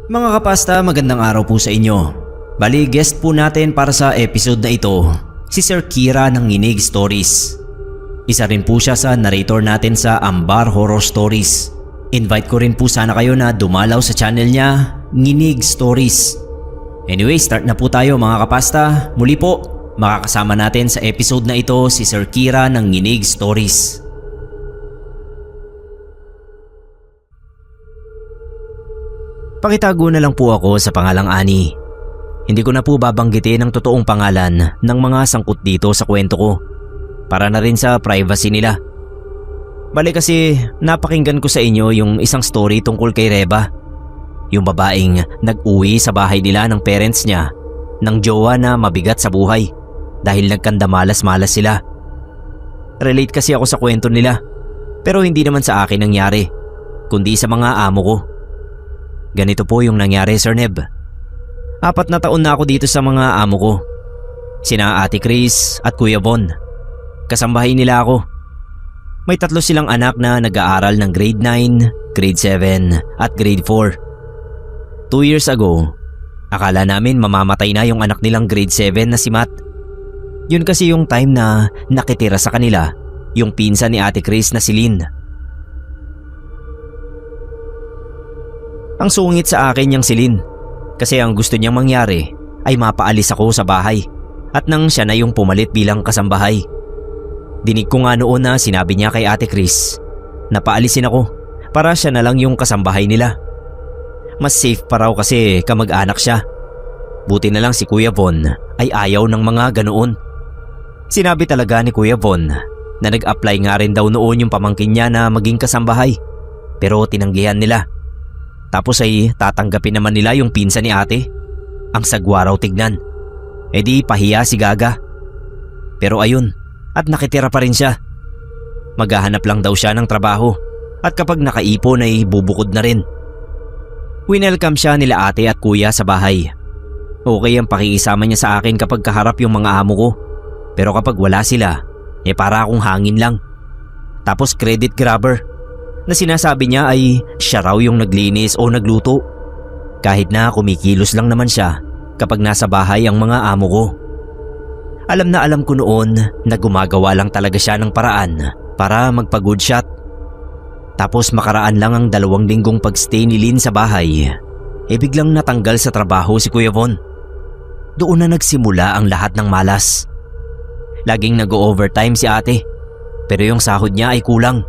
Mga kapasta, magandang araw po sa inyo. Bali, guest po natin para sa episode na ito, si Sir Kira ng Nginig Stories. Isa rin po siya sa narrator natin sa Ambar Horror Stories. Invite ko rin po sana kayo na dumalaw sa channel niya, Nginig Stories. Anyway, start na po tayo mga kapasta. Muli po, makakasama natin sa episode na ito si Sir Kira ng Nginig Stories. Pakitago na lang po ako sa pangalang Ani. Hindi ko na po babanggitin ang totoong pangalan ng mga sangkot dito sa kwento ko para na rin sa privacy nila. Bali kasi napakinggan ko sa inyo yung isang story tungkol kay Reba. Yung babaeng nag-uwi sa bahay nila ng parents niya ng jowa na mabigat sa buhay dahil nagkandamalas-malas sila. Relate kasi ako sa kwento nila pero hindi naman sa akin nangyari kundi sa mga amo ko. Ganito po yung nangyari, Sir Neb. 4 na taon na ako dito sa mga amo ko. Sina Ate Chris at Kuya Von. Kasambahay nila ako. May 3 silang anak na nag-aaral ng grade 9, grade 7 at grade 4. 2 years ago, akala namin mamamatay na yung anak nilang grade 7 na si Matt. Yun kasi yung time na nakitira sa kanila yung pinsan ni Ate Chris na si Lynn. Ang sungit sa akin yung si Lynn kasi ang gusto niyang mangyari ay mapaalis ako sa bahay at nang siya na yung pumalit bilang kasambahay. Dinig ko nga noon na sinabi niya kay Ate Chris na paalisin ako para siya na lang yung kasambahay nila. Mas safe pa raw kasi kamag-anak siya. Buti na lang si Kuya Von ay ayaw ng mga ganoon. Sinabi talaga ni Kuya Von na nag-apply nga rin daw noon yung pamangkin niya na maging kasambahay pero tinanggihan nila. Tapos ay tatanggapin naman nila yung pinsan ni ate. Ang sagwa raw tignan. E di pahiya si Gaga. Pero ayun, at nakitira pa rin siya. Maghahanap lang daw siya ng trabaho at kapag nakaipon ay bubukod na rin. Winelcome siya nila ate at kuya sa bahay. Okay ang pakikisama niya sa akin kapag kaharap yung mga amo ko. Pero kapag wala sila, para akong hangin lang. Tapos credit grabber na sinasabi niya ay siya raw yung naglinis o nagluto. Kahit na kumikilos lang naman siya kapag nasa bahay ang mga amo ko. Alam na alam ko noon na gumagawa lang talaga siya ng paraan para magpa-good shot. Tapos makaraan lang ang 2 linggong pagstay ni Lynn sa bahay, biglang natanggal sa trabaho si Kuya Von. Doon na nagsimula ang lahat ng malas. Laging nag-overtime si ate pero yung sahod niya ay kulang.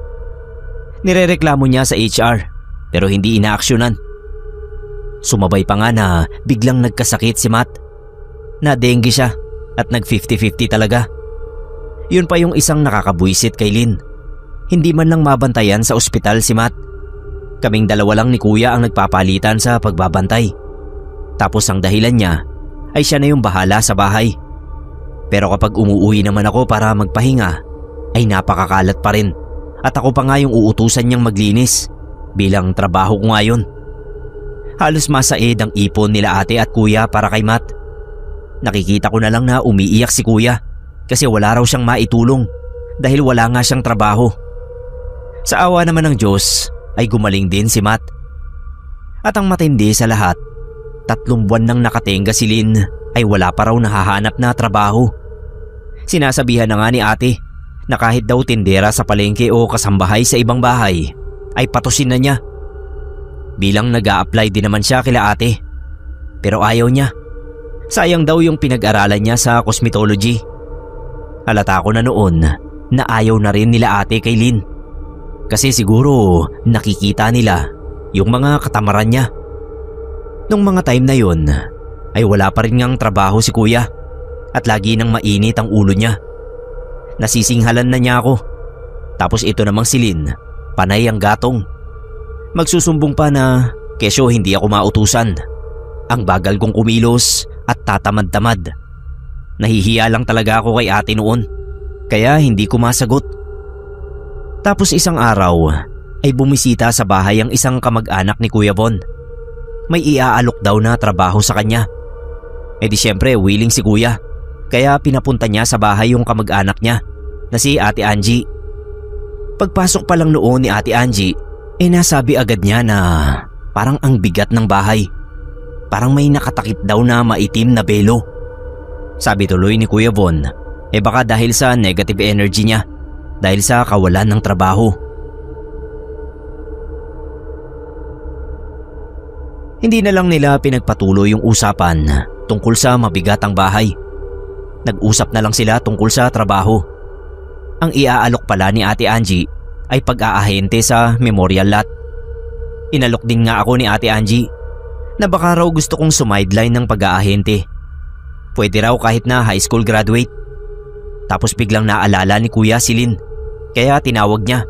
Nirereklamo niya sa HR pero hindi inaaksyonan. Sumabay pa nga na biglang nagkasakit si Matt. Na-dengue siya at nag-50-50 talaga. Yun pa yung isang nakakabwisit kay Lynn. Hindi man lang mabantayan sa ospital si Matt. Kaming 2 lang ni Kuya ang nagpapalitan sa pagbabantay. Tapos ang dahilan niya ay siya na yung bahala sa bahay. Pero kapag umuwi naman ako para magpahinga ay napakakalat pa rin. At ako pa nga yung uutusan niyang maglinis bilang trabaho ko ngayon. Halos masaid ang ipon nila ate at kuya para kay Matt. Nakikita ko na lang na umiiyak si kuya kasi wala raw siyang maitulong dahil wala nga siyang trabaho. Sa awa naman ng Diyos ay gumaling din si Matt. At ang matindi sa lahat, 3 buwan nang nakatenga si Lynn ay wala pa raw nahahanap na trabaho. Sinasabihan na nga ni ate na kahit daw tindera sa palengke o kasambahay sa ibang bahay ay patusin na niya. Bilang nag-a-apply din naman siya kila ate. Pero ayaw niya. Sayang daw yung pinag-aralan niya sa cosmetology. Halata ko na noon na ayaw na rin nila ate kay Lynn. Kasi siguro nakikita nila yung mga katamaran niya. Nung mga time na yun ay wala pa rin ngang trabaho si kuya at lagi nang mainit ang ulo niya. Nasisinghalan na niya ako. Tapos ito namang si Lynn, panay ang gatong. Magsusumbong pa na kesyo hindi ako mautusan. Ang bagal kong kumilos at tatamad-tamad. Nahihiya lang talaga ako kay ate noon, kaya hindi ko masagot. Tapos isang araw ay bumisita sa bahay ang isang kamag-anak ni Kuya Von. May iaalok daw na trabaho sa kanya. Di syempre willing si kuya. Kaya pinapunta niya sa bahay yung kamag-anak niya na si Ate Angie. Pagpasok pa lang noon ni Ate Angie, nasabi agad niya na parang ang bigat ng bahay parang may nakatakip daw na maitim na belo. Sabi tuloy ni Kuya Von, baka dahil sa negative energy niya, dahil sa kawalan ng trabaho. Hindi na lang nila pinagpatuloy yung usapan tungkol sa mabigatang bahay. Nag-usap na lang sila tungkol sa trabaho. Ang iaalok pala ni Ate Angie ay pag-aahente sa memorial lot. Inalok din nga ako ni Ate Angie na baka raw gusto kong sumideline ng pag-aahente. Pwede raw kahit na high school graduate. Tapos biglang naalala ni Kuya si Lynn, kaya tinawag niya.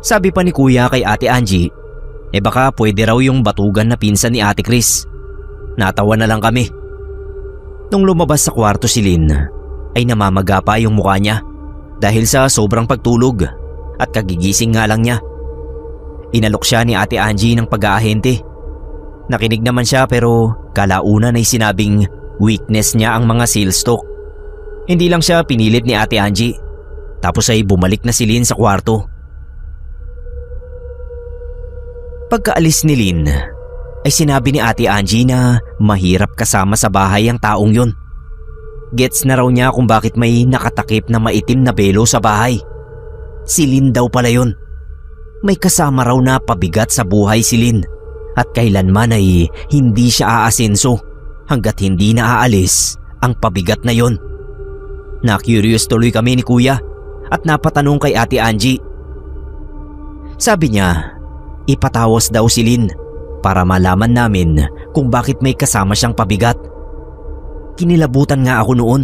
Sabi pa ni Kuya kay Ate Angie, baka pwede raw yung batugan na pinsan ni Ate Chris. Natawa na lang kami. Nung lumabas sa kwarto si Lynn, ay namamaga pa yung mukha niya dahil sa sobrang pagtulog at kagigising nga lang niya. Inalok siya ni Ate Angie ng pag-aahente. Nakinig naman siya pero kalaunan ay sinabing weakness niya ang mga sales talk. Hindi lang siya pinilit ni Ate Angie. Tapos ay bumalik na si Lynn sa kwarto. Pagkaalis ni Lynn, ay sinabi ni Ate Angie na mahirap kasama sa bahay ang taong yun. Gets na raw niya kung bakit may nakatakip na maitim na belo sa bahay. Si Lynn daw pala yun. May kasama raw na pabigat sa buhay si Lynn at kailanman ay hindi siya aasenso hanggat hindi na aalis ang pabigat na yon. Na-curious tuloy kami ni Kuya at napatanong kay Ate Angie. Sabi niya, ipatawas daw si Lynn para malaman namin kung bakit may kasama siyang pabigat. Kinilabutan nga ako noon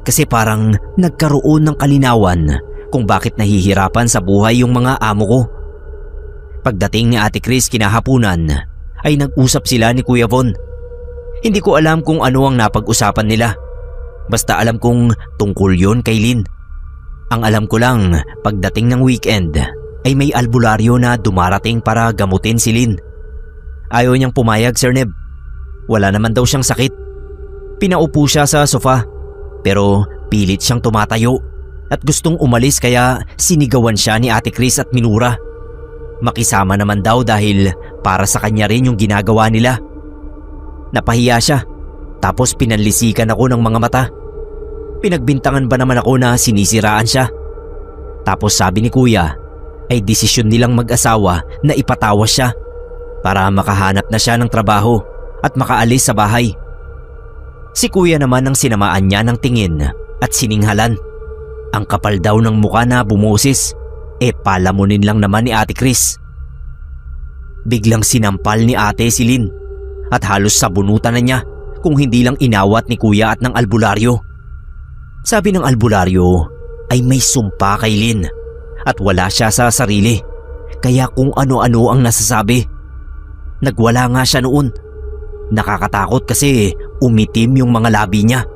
kasi parang nagkaroon ng kalinawan kung bakit nahihirapan sa buhay yung mga amo ko. Pagdating ni Ate Chris kinahapunan ay nag-usap sila ni Kuya Von. Hindi ko alam kung ano ang napag-usapan nila. Basta alam kong tungkol yon kay Lynn. Ang alam ko lang, pagdating ng weekend ay may albularyo na dumarating para gamutin si Lynn. Ayaw niyang pumayag, Sir Neb. Wala naman daw siyang sakit. Pinaupo siya sa sofa pero pilit siyang tumatayo at gustong umalis kaya sinigawan siya ni Ate Chris at minura. Makisama naman daw dahil para sa kanya rin yung ginagawa nila. Napahiya siya tapos pinanlisikan ako ng mga mata. Pinagbintangan ba naman ako na sinisiraan siya? Tapos sabi ni Kuya ay desisyon nilang mag-asawa na ipatawas siya para makahanap na siya ng trabaho at makaalis sa bahay. Si Kuya naman ang sinamaan niya ng tingin at sininghalan. Ang kapal daw ng mukha na bumusis, palamunin lang naman ni Ate Chris. Biglang sinampal ni Ate si Lynn at halos sabunutan na niya kung hindi lang inawat ni Kuya at ng albularyo. Sabi ng albularyo ay may sumpa kay Lynn at wala siya sa sarili, kaya kung ano-ano ang nasasabi. Nagwala nga siya noon. Nakakatakot kasi umitim yung mga labi niya.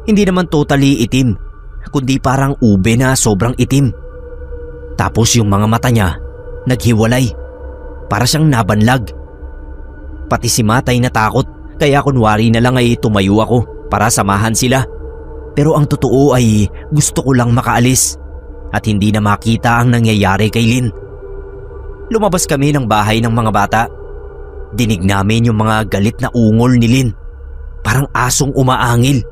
Hindi naman totally itim, kundi parang ube na sobrang itim. Tapos yung mga mata niya naghiwalay, para siyang nabanlag. Pati si Matt ay natakot kaya kunwari na lang ay tumayo ako para samahan sila. Pero ang totoo ay gusto ko lang makaalis at hindi na makita ang nangyayari kay Lynn. Lumabas kami ng bahay ng mga bata. Dinig namin yung mga galit na ungol ni Lynn. Parang asong umaangil.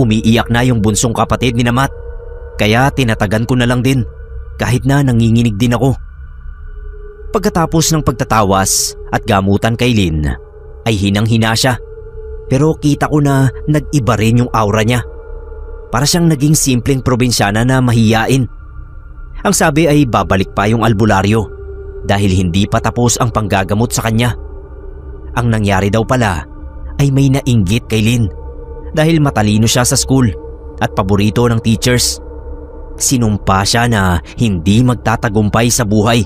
Umiiyak na yung bunsong kapatid ni Matt, kaya tinatagan ko na lang din kahit na nanginginig din ako. Pagkatapos ng pagtatawas at gamutan kay Lynn ay hinang-hina siya, pero kita ko na nag-iba rin yung aura niya. Para siyang naging simpleng probinsyana na mahiyain. Ang sabi ay babalik pa yung albularyo dahil hindi pa tapos ang panggagamot sa kanya. Ang nangyari daw pala ay may nainggit kay Lynn dahil matalino siya sa school at paborito ng teachers. Sinumpa siya na hindi magtatagumpay sa buhay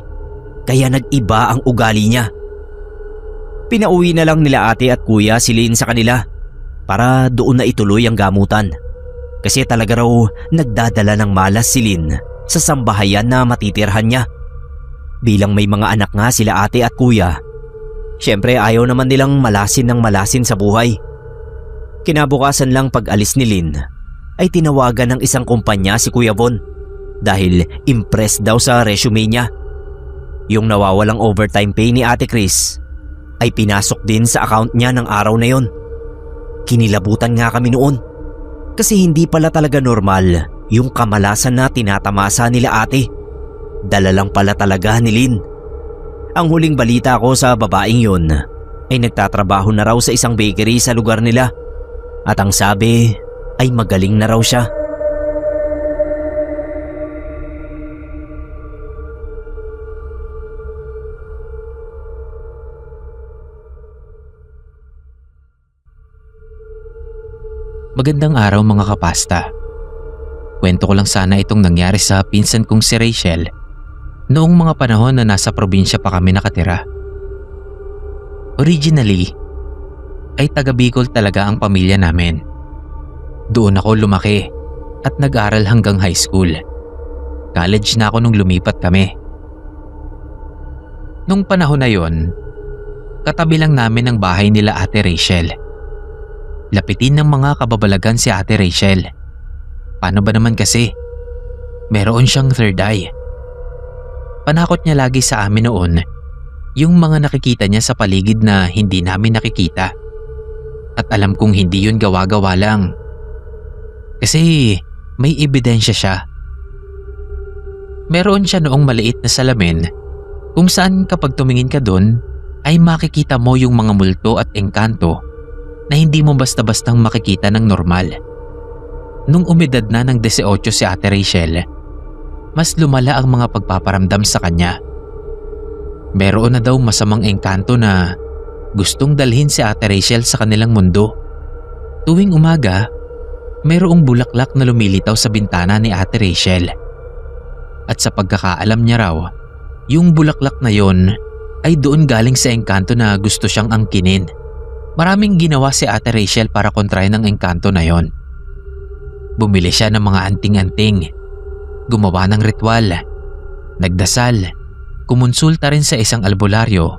kaya nag-iba ang ugali niya. Pinauwi na lang nila Ate at Kuya si Lynn sa kanila para doon na ituloy ang gamutan. Kasi talaga raw nagdadala ng malas si Lynn sa sambahayan na matitirhan niya. Bilang may mga anak nga sila Ate at Kuya, syempre ayaw naman nilang malasin ng malasin sa buhay. Kinabukasan lang pag-alis ni Lynn ay tinawagan ng isang kumpanya si Kuya Von dahil impressed daw sa resume niya. Yung nawawalang overtime pay ni Ate Chris ay pinasok din sa account niya ng araw na yon. Kinilabutan nga kami noon kasi hindi pala talaga normal yung kamalasan na tinatamasa nila ate. Dala lang pala talaga ni Lynn. Ang huling balita ko sa babaeng yun ay nagtatrabaho na raw sa isang bakery sa lugar nila at ang sabi ay magaling na raw siya. Magandang araw mga kapasta. Kwento ko lang sana itong nangyari sa pinsan kong si Rachel noong mga panahon na nasa probinsya pa kami nakatira. Originally, ay taga Bicol talaga ang pamilya namin. Doon ako lumaki at nag-aral hanggang high school. College na ako nung lumipat kami. Nung panahon na yon, katabi lang namin ang bahay nila Ate Rachel. Lapitin ng mga kababalagan si Ate Rachel. Paano ba naman kasi? Meron siyang third eye. Panakot niya lagi sa amin noon yung mga nakikita niya sa paligid na hindi namin nakikita. At alam kong hindi yun gawa-gawa lang. Kasi may ebidensya siya. Meron siya noong maliit na salamin kung saan kapag tumingin ka doon ay makikita mo yung mga multo at engkanto na hindi mo basta-bastang makikita ng normal. Nung umedad na ng 18 si Ate Rachel, mas lumala ang mga pagpaparamdam sa kanya. Meron na daw masamang engkanto na gustong dalhin si Ate Rachel sa kanilang mundo. Tuwing umaga, mayroong bulaklak na lumilitaw sa bintana ni Ate Rachel. At sa pagkakaalam niya raw, yung bulaklak na yon ay doon galing sa engkanto na gusto siyang angkinin. Maraming ginawa si Ate Rachel para kontrahin ang engkanto na yon. Bumili siya ng mga anting-anting, gumawa ng ritual, nagdasal, kumonsulta rin sa isang albularyo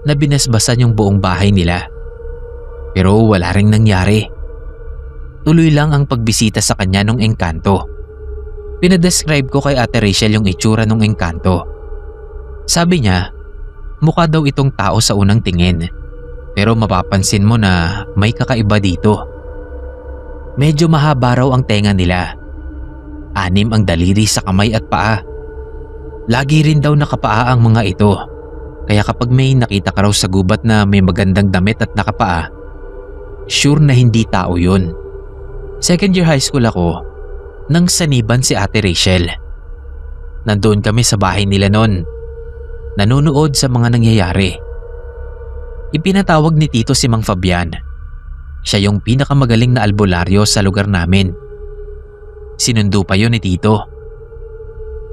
na binasbasan yung buong bahay nila. Pero wala ring nangyari. Tuloy lang ang pagbisita sa kanya ng engkanto. Pinadescribe ko kay Ate Rachel yung itsura ng engkanto. Sabi niya, mukha daw itong tao sa unang tingin. Pero mapapansin mo na may kakaiba dito. Medyo mahaba raw ang tenga nila. 6 ang daliri sa kamay at paa. Lagi rin daw nakapaa ang mga ito. Kaya kapag may nakita ka raw sa gubat na may magandang damit at nakapaa, sure na hindi tao yun. Second year high school ako nang saniban si Ate Rachel. Nandoon kami sa bahay nila noon. Nanonood sa mga nangyayari. Ipinatawag ni Tito si Mang Fabian. Siya yung pinakamagaling na albularyo sa lugar namin. Sinundo pa yun ni Tito.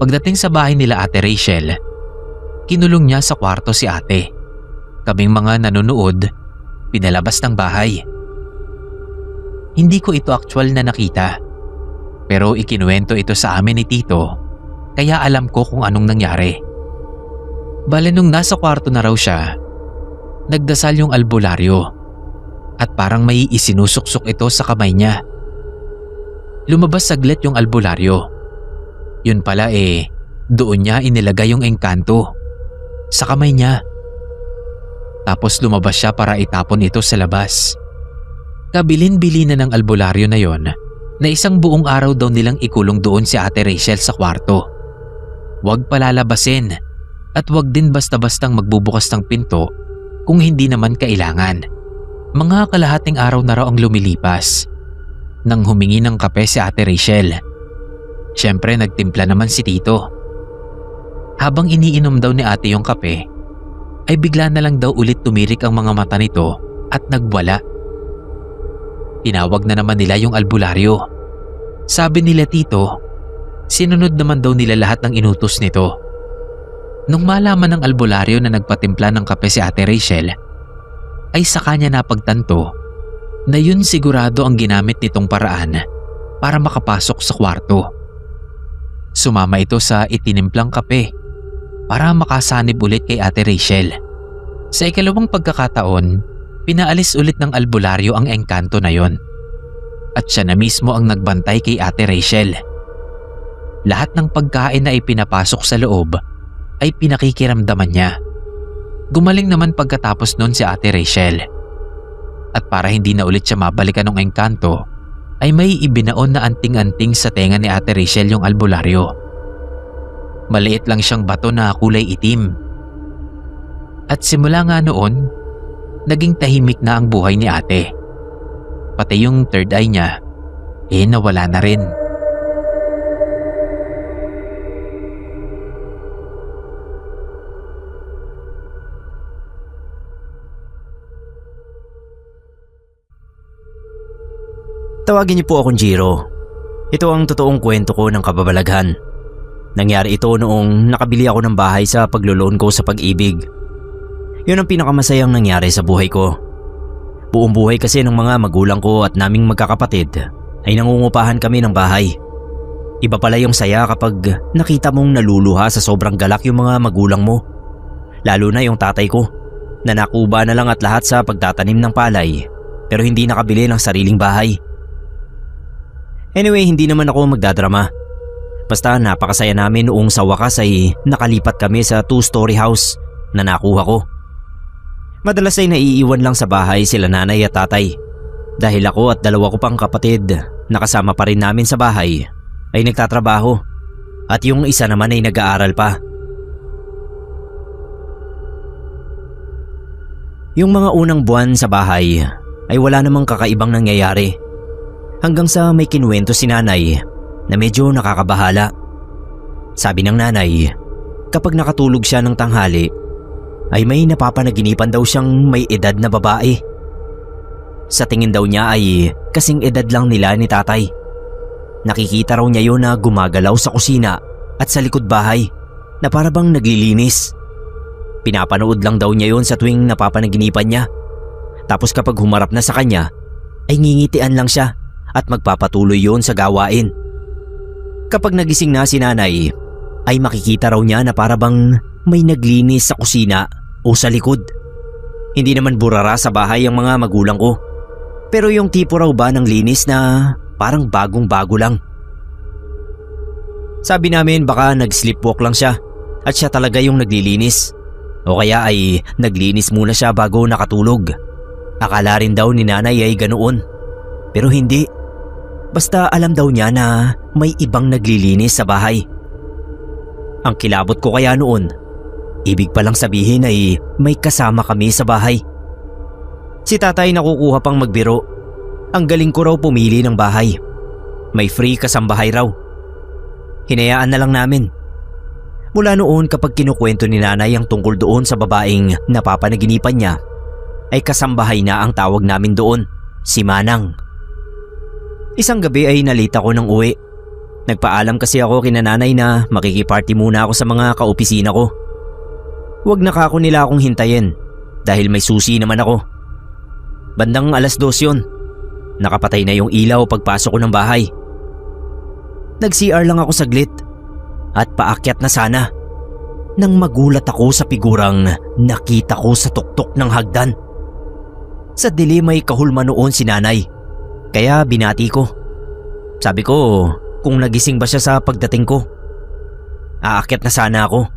Pagdating sa bahay nila Ate Rachel, kinulong niya sa kwarto si ate. Kaming mga nanonood, pinalabas ng bahay. Hindi ko ito actual na nakita, pero ikinuwento ito sa amin ni Tito, kaya alam ko kung anong nangyari. Bale nung nasa kwarto na raw siya, nagdasal yung albularyo at parang may isinusuksok ito sa kamay niya. Lumabas saglit yung albularyo. Yun pala doon niya inilagay yung engkanto sa kamay niya. Tapos lumabas siya para itapon ito sa labas. Kabilin-bili na ng albularyo na yon na isang buong araw daw nilang ikulong doon si Ate Rachel sa kwarto. Huwag palalabasin at huwag din basta-bastang magbubukas ng pinto kung hindi naman kailangan. Mga kalahating araw na raw ang lumilipas nang humingi ng kape si Ate Rachel. Siyempre nagtimpla naman si Tito. Habang iniinom daw ni ate yung kape, ay bigla na lang daw ulit tumirik ang mga mata nito at nagwala. Tinawag na naman nila yung albularyo. Sabi nila Tito, sinunod naman daw nila lahat ng inutos nito. Nung malaman ng albularyo na nagpatimpla ng kape si Ate Rachel, ay saka niya napagtanto na yun sigurado ang ginamit nitong paraan para makapasok sa kwarto. Sumama ito sa itinimplang kape para makasanib ulit kay Ate Rachel. Sa ikalawang pagkakataon, pinaalis ulit ng albularyo ang engkanto na yon. At siya na mismo ang nagbantay kay Ate Rachel. Lahat ng pagkain na ipinapasok sa loob ay pinakikiramdaman niya. Gumaling naman pagkatapos nun si Ate Rachel. At para hindi na ulit siya mabalikan ng engkanto, ay may ibinaon na anting-anting sa tenga ni Ate Rachel yung albularyo. Maliit lang siyang bato na kulay itim. At simula nga noon, naging tahimik na ang buhay ni ate. Pati yung third eye niya, nawala na rin. Tawagin niyo po akong Jiro. Ito ang totoong kwento ko ng kababalaghan. Nangyari ito noong nakabili ako ng bahay sa paglo-loan ko sa Pag-ibig. Yun ang pinakamasayang nangyari sa buhay ko. Buong buhay kasi ng mga magulang ko at naming magkakapatid ay nangungupahan kami ng bahay. Iba pala yung saya kapag nakita mong naluluha sa sobrang galak yung mga magulang mo. Lalo na yung tatay ko na nakuba na lang at lahat sa pagtatanim ng palay pero hindi nakabili ng sariling bahay. Anyway, hindi naman ako magdadrama. Basta napakasaya namin noong sa wakas ay nakalipat kami sa 2-story house na nakuha ko. Madalas ay naiiwan lang sa bahay sila nanay at tatay. Dahil ako at dalawa ko pang kapatid na kasama pa rin namin sa bahay ay nagtatrabaho at yung isa naman ay nag-aaral pa. Yung mga unang buwan sa bahay ay wala namang kakaibang nangyayari. Hanggang sa may kinuwento si nanay na medyo nakakabahala. Sabi ng nanay, kapag nakatulog siya ng tanghali, ay may napapanaginipan daw siyang may edad na babae. Sa tingin daw niya ay kasing edad lang nila ni tatay. Nakikita raw niya yun na gumagalaw sa kusina at sa likod bahay na parabang naglilinis. Pinapanood lang daw niya yun sa tuwing napapanaginipan niya. Tapos kapag humarap na sa kanya, ay ngingitian lang siya at magpapatuloy yun sa gawain. Kapag nagising na si nanay, ay makikita raw niya na parabang may naglinis sa kusina o sa likod. Hindi naman burara sa bahay ang mga magulang ko. Pero yung tipo raw ba ng linis na parang bagong-bago lang. Sabi namin baka nag-sleepwalk lang siya at siya talaga yung naglilinis. O kaya ay naglinis muna siya bago nakatulog. Akala rin daw ni nanay ay ganoon. Pero hindi. Basta alam daw niya na may ibang naglilinis sa bahay. Ang kilabot ko kaya noon, ibig palang sabihin ay may kasama kami sa bahay. Si tatay nakukuha pang magbiro. Ang galing ko raw pumili ng bahay. May free kasambahay raw. Hinayaan na lang namin. Mula noon kapag kinukwento ni nanay ang tungkol doon sa babaeng napapanaginipan niya, ay kasambahay na ang tawag namin doon, si Manang. Isang gabi ay nalita ko ng uwi. Nagpaalam kasi ako kina nanay na makikiparty muna ako sa mga kaopisina ko. Huwag na kako nila akong hintayin dahil may susi naman ako. Bandang 2:00 yun. Nakapatay na yung ilaw pagpasok ko ng bahay. Nag-CR lang ako saglit at paakyat na sana nang magulat ako sa figurang nakita ko sa tuktok ng hagdan. Sa dilim may kahulma noon si nanay. Kaya binati ko. Sabi ko kung nagising ba siya sa pagdating ko. Aakyat na sana ako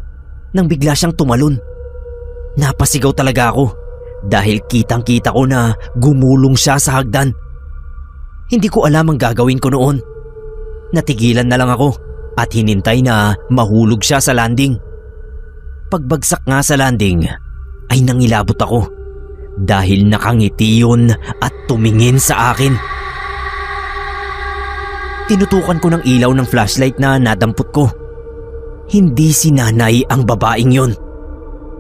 nang bigla siyang tumalon. Napasigaw talaga ako dahil kitang-kita ko na gumulong siya sa hagdan. Hindi ko alam ang gagawin ko noon. Natigilan na lang ako at hinintay na mahulog siya sa landing. Pagbagsak nga sa landing ay nangilabot ako dahil nakangiti yun at tumingin sa akin. Tinutukan ko ng ilaw ng flashlight na nadampot ko. Hindi si nanay ang babaeng yon.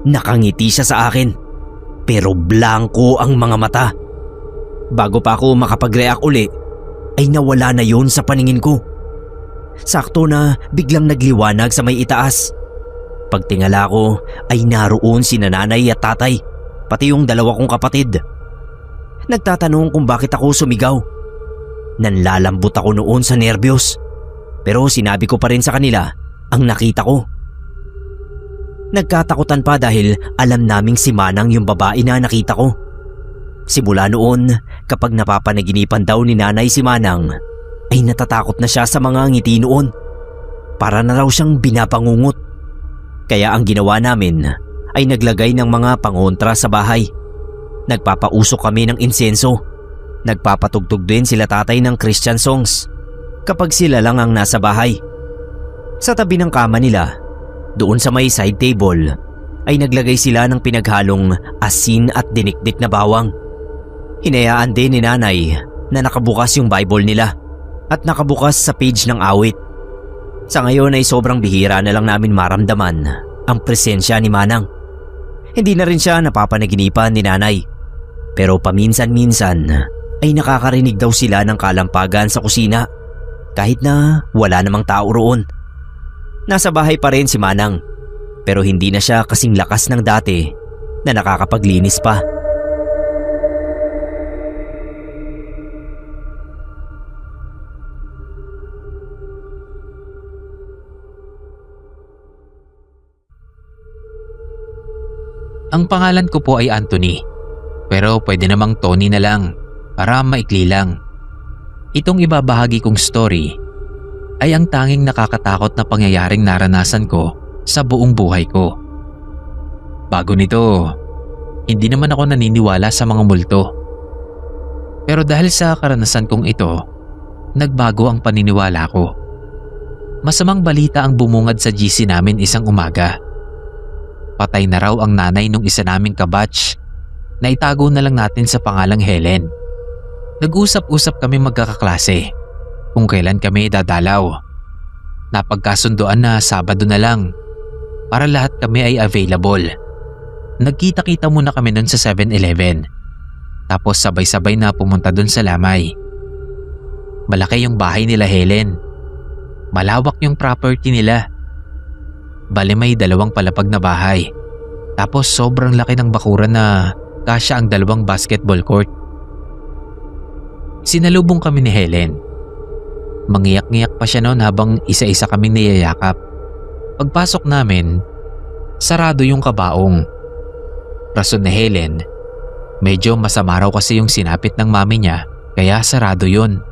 Nakangiti siya sa akin, pero blanko ang mga mata. Bago pa ako makapag-react uli, ay nawala na yon sa paningin ko. Sakto na biglang nagliwanag sa may itaas. Pagtingala ko ay naroon si nanay at tatay, pati yung dalawa kong kapatid. Nagtatanong kung bakit ako sumigaw. Nanlalambot ako noon sa nerbiyos, pero sinabi ko pa rin sa kanila ang nakita ko. Nagkatakutan pa dahil alam naming si Manang yung babae na nakita ko. Simula noon, kapag napapanaginipan daw ni nanay si Manang, ay natatakot na siya sa mga ngiti noon. Para na raw siyang binabangungot. Kaya ang ginawa namin ay naglagay ng mga pangontra sa bahay. Nagpapausok kami ng insenso. Nagpapatugtog din sila tatay ng Christian songs kapag sila lang ang nasa bahay. Sa tabi ng kama nila, doon sa may side table, ay naglagay sila ng pinaghalong asin at dinikdik na bawang. Hinayaan din ni nanay na nakabukas yung Bible nila at nakabukas sa page ng awit. Sa ngayon ay sobrang bihira na lang namin maramdaman ang presensya ni Manang. Hindi na rin siya napapanaginipan ni nanay. Pero paminsan-minsan ay nakakarinig daw sila ng kalampagan sa kusina kahit na wala namang tao roon. Nasa bahay pa rin si Manang pero hindi na siya kasing lakas ng dati na nakakapaglinis pa. Ang pangalan ko po ay Anthony, pero pwede namang Tony na lang para maikli lang. Itong ibabahagi kong story ay ang tanging nakakatakot na pangyayaring naranasan ko sa buong buhay ko. Bago nito, hindi naman ako naniniwala sa mga multo. Pero dahil sa karanasan kong ito, nagbago ang paniniwala ko. Masamang balita ang bumungad sa GC namin isang umaga. Patay na raw ang nanay nung isa naming kabatch na itago na lang natin sa pangalang Helen. Nag-usap-usap kami magkakaklase kung kailan kami dadalaw. Napagkasunduan na Sabado na lang para lahat kami ay available. Nagkita-kita muna kami nun sa 7-Eleven. Tapos sabay-sabay na pumunta dun sa Lamay. Malaki yung bahay nila Helen. Malawak yung property nila. Bale may 2 palapag na bahay. Tapos sobrang laki ng bakuran na kasya ang 2 basketball court. Sinalubong kami ni Helen. Mangiyak-ngiyak pa siya noon habang isa-isa kaming niyayakap. Pagpasok namin, sarado yung kabaong. Rason ni Helen, medyo masama raw kasi yung sinapit ng mami niya kaya sarado yun.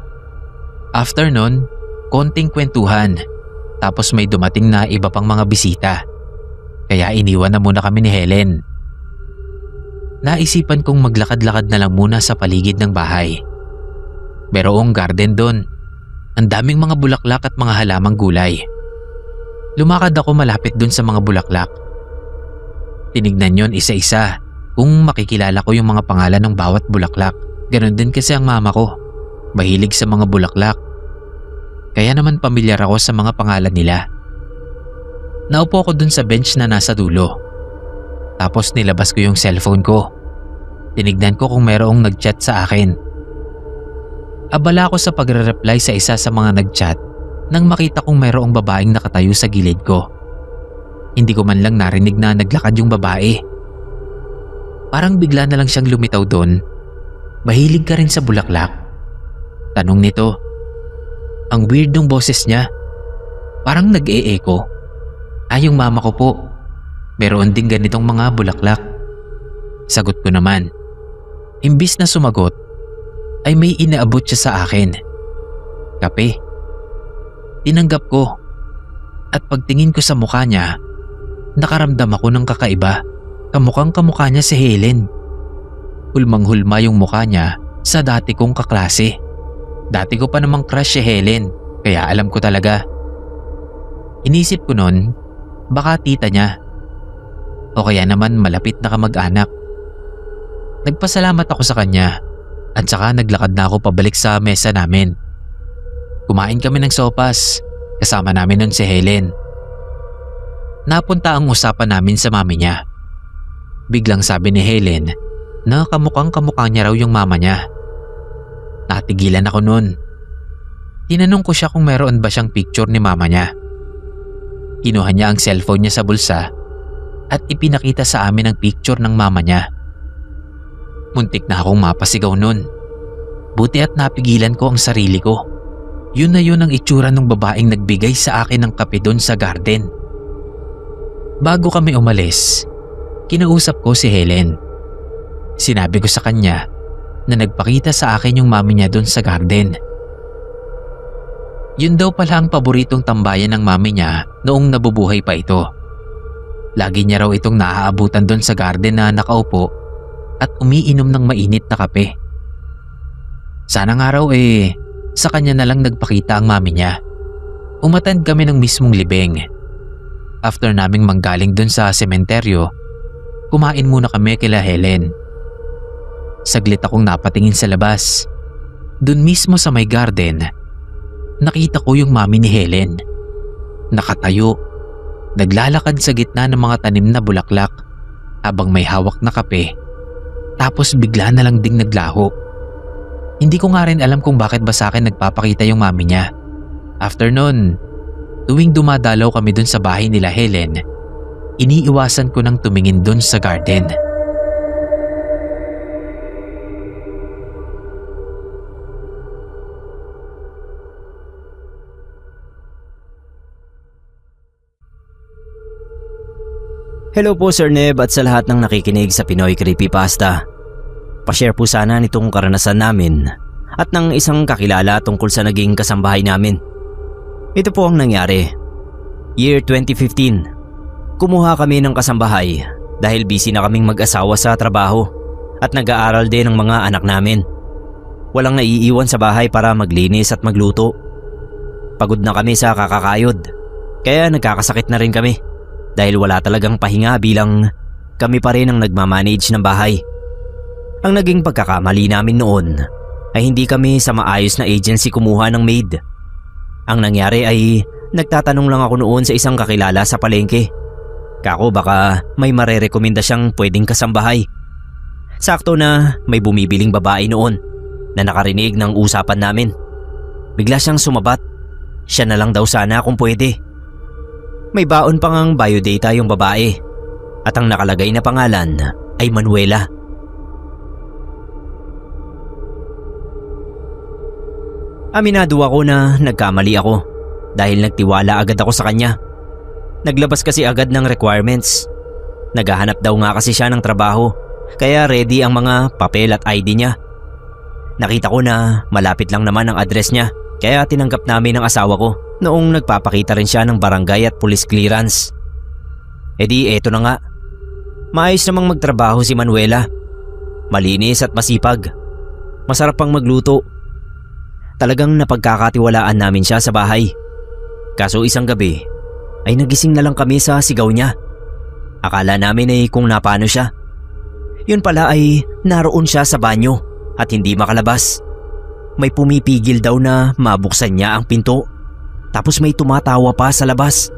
After nun, konting kwentuhan. Tapos may dumating na iba pang mga bisita. Kaya iniwan na muna kami ni Helen. Naisipan kong maglakad-lakad na lang muna sa paligid ng bahay. Merong garden doon. Ang daming mga bulaklak at mga halamang gulay. Lumakad ako malapit doon sa mga bulaklak. Tinignan yon isa-isa kung makikilala ko yung mga pangalan ng bawat bulaklak. Ganon din kasi ang mama ko. Mahilig sa mga bulaklak. Kaya naman pamilyar ako sa mga pangalan nila. Naupo ako dun sa bench na nasa dulo. Tapos nilabas ko yung cellphone ko. Tinignan ko kung mayroong nag-chat sa akin. Abala ako sa pagre-reply sa isa sa mga nag-chat nang makita kong mayroong babaeng nakatayo sa gilid ko. Hindi ko man lang narinig na naglakad yung babae. Parang bigla na lang siyang lumitaw doon. Mahilig ka rin sa bulaklak? Tanong nito. Ang weird ng boses niya. Parang nag-e-echo. Yung mama ko po. Meron ding ganitong mga bulaklak. Sagot ko naman. Imbis na sumagot, ay may inaabot siya sa akin. Kape. Tinanggap ko. At pagtingin ko sa mukha niya, nakaramdam ako ng kakaiba. Kamukhang kamukha niya si Helen. Hulmang-hulma yung mukha niya sa dati kong kaklase. Dati ko pa namang crush si Helen, kaya alam ko talaga. Inisip ko nun, baka tita niya. O kaya naman malapit na kamag-anak. Nagpasalamat ako sa kanya at saka naglakad na ako pabalik sa mesa namin. Kumain kami ng sopas, kasama namin nun si Helen. Napunta ang usapan namin sa mami niya. Biglang sabi ni Helen na kamukhang kamukha niya raw yung mama niya. Natigilan ako nun. Tinanong ko siya kung meron ba siyang picture ni mama niya. Kinuha niya ang cellphone niya sa bulsa at ipinakita sa amin ang picture ng mama niya. Muntik na akong mapasigaw nun. Buti at napigilan ko ang sarili ko. Yun na yun ang itsura ng babaeng nagbigay sa akin ng kape doon sa garden. Bago kami umalis, kinausap ko si Helen. Sinabi ko sa kanya na nagpakita sa akin yung mami niya doon sa garden. Yun daw pala ang paboritong tambayan ng mami niya noong nabubuhay pa ito. Lagi niya raw itong naaabutan doon sa garden na nakaupo at umiinom ng mainit na kape. Sana nga raw sa kanya na lang nagpakita ang mami niya. Umattend kami ng mismong libing. After naming manggaling doon sa sementeryo, kumain muna kami kila Helen. Saglit akong napatingin sa labas. Doon mismo sa may garden, nakita ko yung mami ni Helen. Nakatayo, naglalakad sa gitna ng mga tanim na bulaklak habang may hawak na kape. Tapos bigla na lang ding naglaho. Hindi ko nga rin alam kung bakit ba sa akin nagpapakita yung mami niya. After nun, tuwing dumadalaw kami dun sa bahay nila Helen, iniiwasan ko nang tumingin dun sa garden. Hello po Sir Neb at sa lahat ng nakikinig sa Pinoy Creepypasta. Pa-share po sana nitong karanasan namin at ng isang kakilala tungkol sa naging kasambahay namin. Ito po ang nangyari. Year 2015. Kumuha kami ng kasambahay dahil busy na kaming mag-asawa sa trabaho at nag-aaral din ang mga anak namin. Walang naiiwan sa bahay para maglinis at magluto. Pagod na kami sa kakakayod, kaya nagkakasakit na rin kami dahil wala talagang pahinga bilang kami pa rin ang nagmamanage ng bahay. Ang naging pagkakamali namin noon ay hindi kami sa maayos na agency kumuha ng maid. Ang nangyari ay nagtatanong lang ako noon sa isang kakilala sa palengke. Kako baka may marerekomenda siyang pwedeng kasambahay. Sakto na may bumibiling babae noon na nakarinig ng usapan namin. Bigla siyang sumabat. Siya na lang daw sana kung pwede. May baon pang ang biodata yung babae at ang nakalagay na pangalan ay Manuela. Aminado ako na nagkamali ako dahil nagtiwala agad ako sa kanya. Naglabas kasi agad ng requirements. Naghahanap daw nga kasi siya ng trabaho kaya ready ang mga papel at ID niya. Nakita ko na malapit lang naman ang address niya kaya tinanggap namin ang asawa ko noong nagpapakita rin siya ng barangay at police clearance. E di eto na nga. Maayos namang magtrabaho si Manuela. Malinis at masipag. Masarap pang magluto. Talagang napagkakatiwalaan namin siya sa bahay. Kaso isang gabi ay nagising na lang kami sa sigaw niya. Akala namin ay kung napano siya. Yun pala ay naroon siya sa banyo at hindi makalabas. May pumipigil daw na mabuksan niya ang pinto. Tapos may tumatawa pa sa labas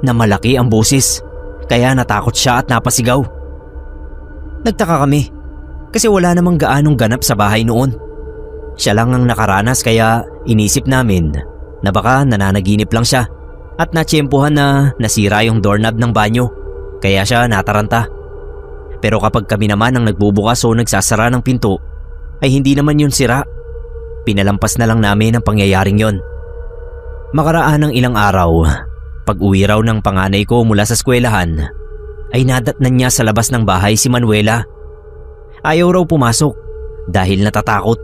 na malaki ang boses kaya natakot siya at napasigaw. Nagtaka kami kasi wala namang gaanong ganap sa bahay noon. Siya lang ang nakaranas kaya inisip namin na baka nananaginip lang siya at natsyempohan na nasira yung doorknob ng banyo kaya siya nataranta. Pero kapag kami naman ang nagbubukas o nagsasara ng pinto ay hindi naman yun sira. Pinalampas na lang namin ang pangyayaring yon. Makaraan ng ilang araw, pag-uwi raw ng panganay ko mula sa eskwelahan, ay nadatnan niya sa labas ng bahay si Manuela. Ayaw raw pumasok dahil natatakot.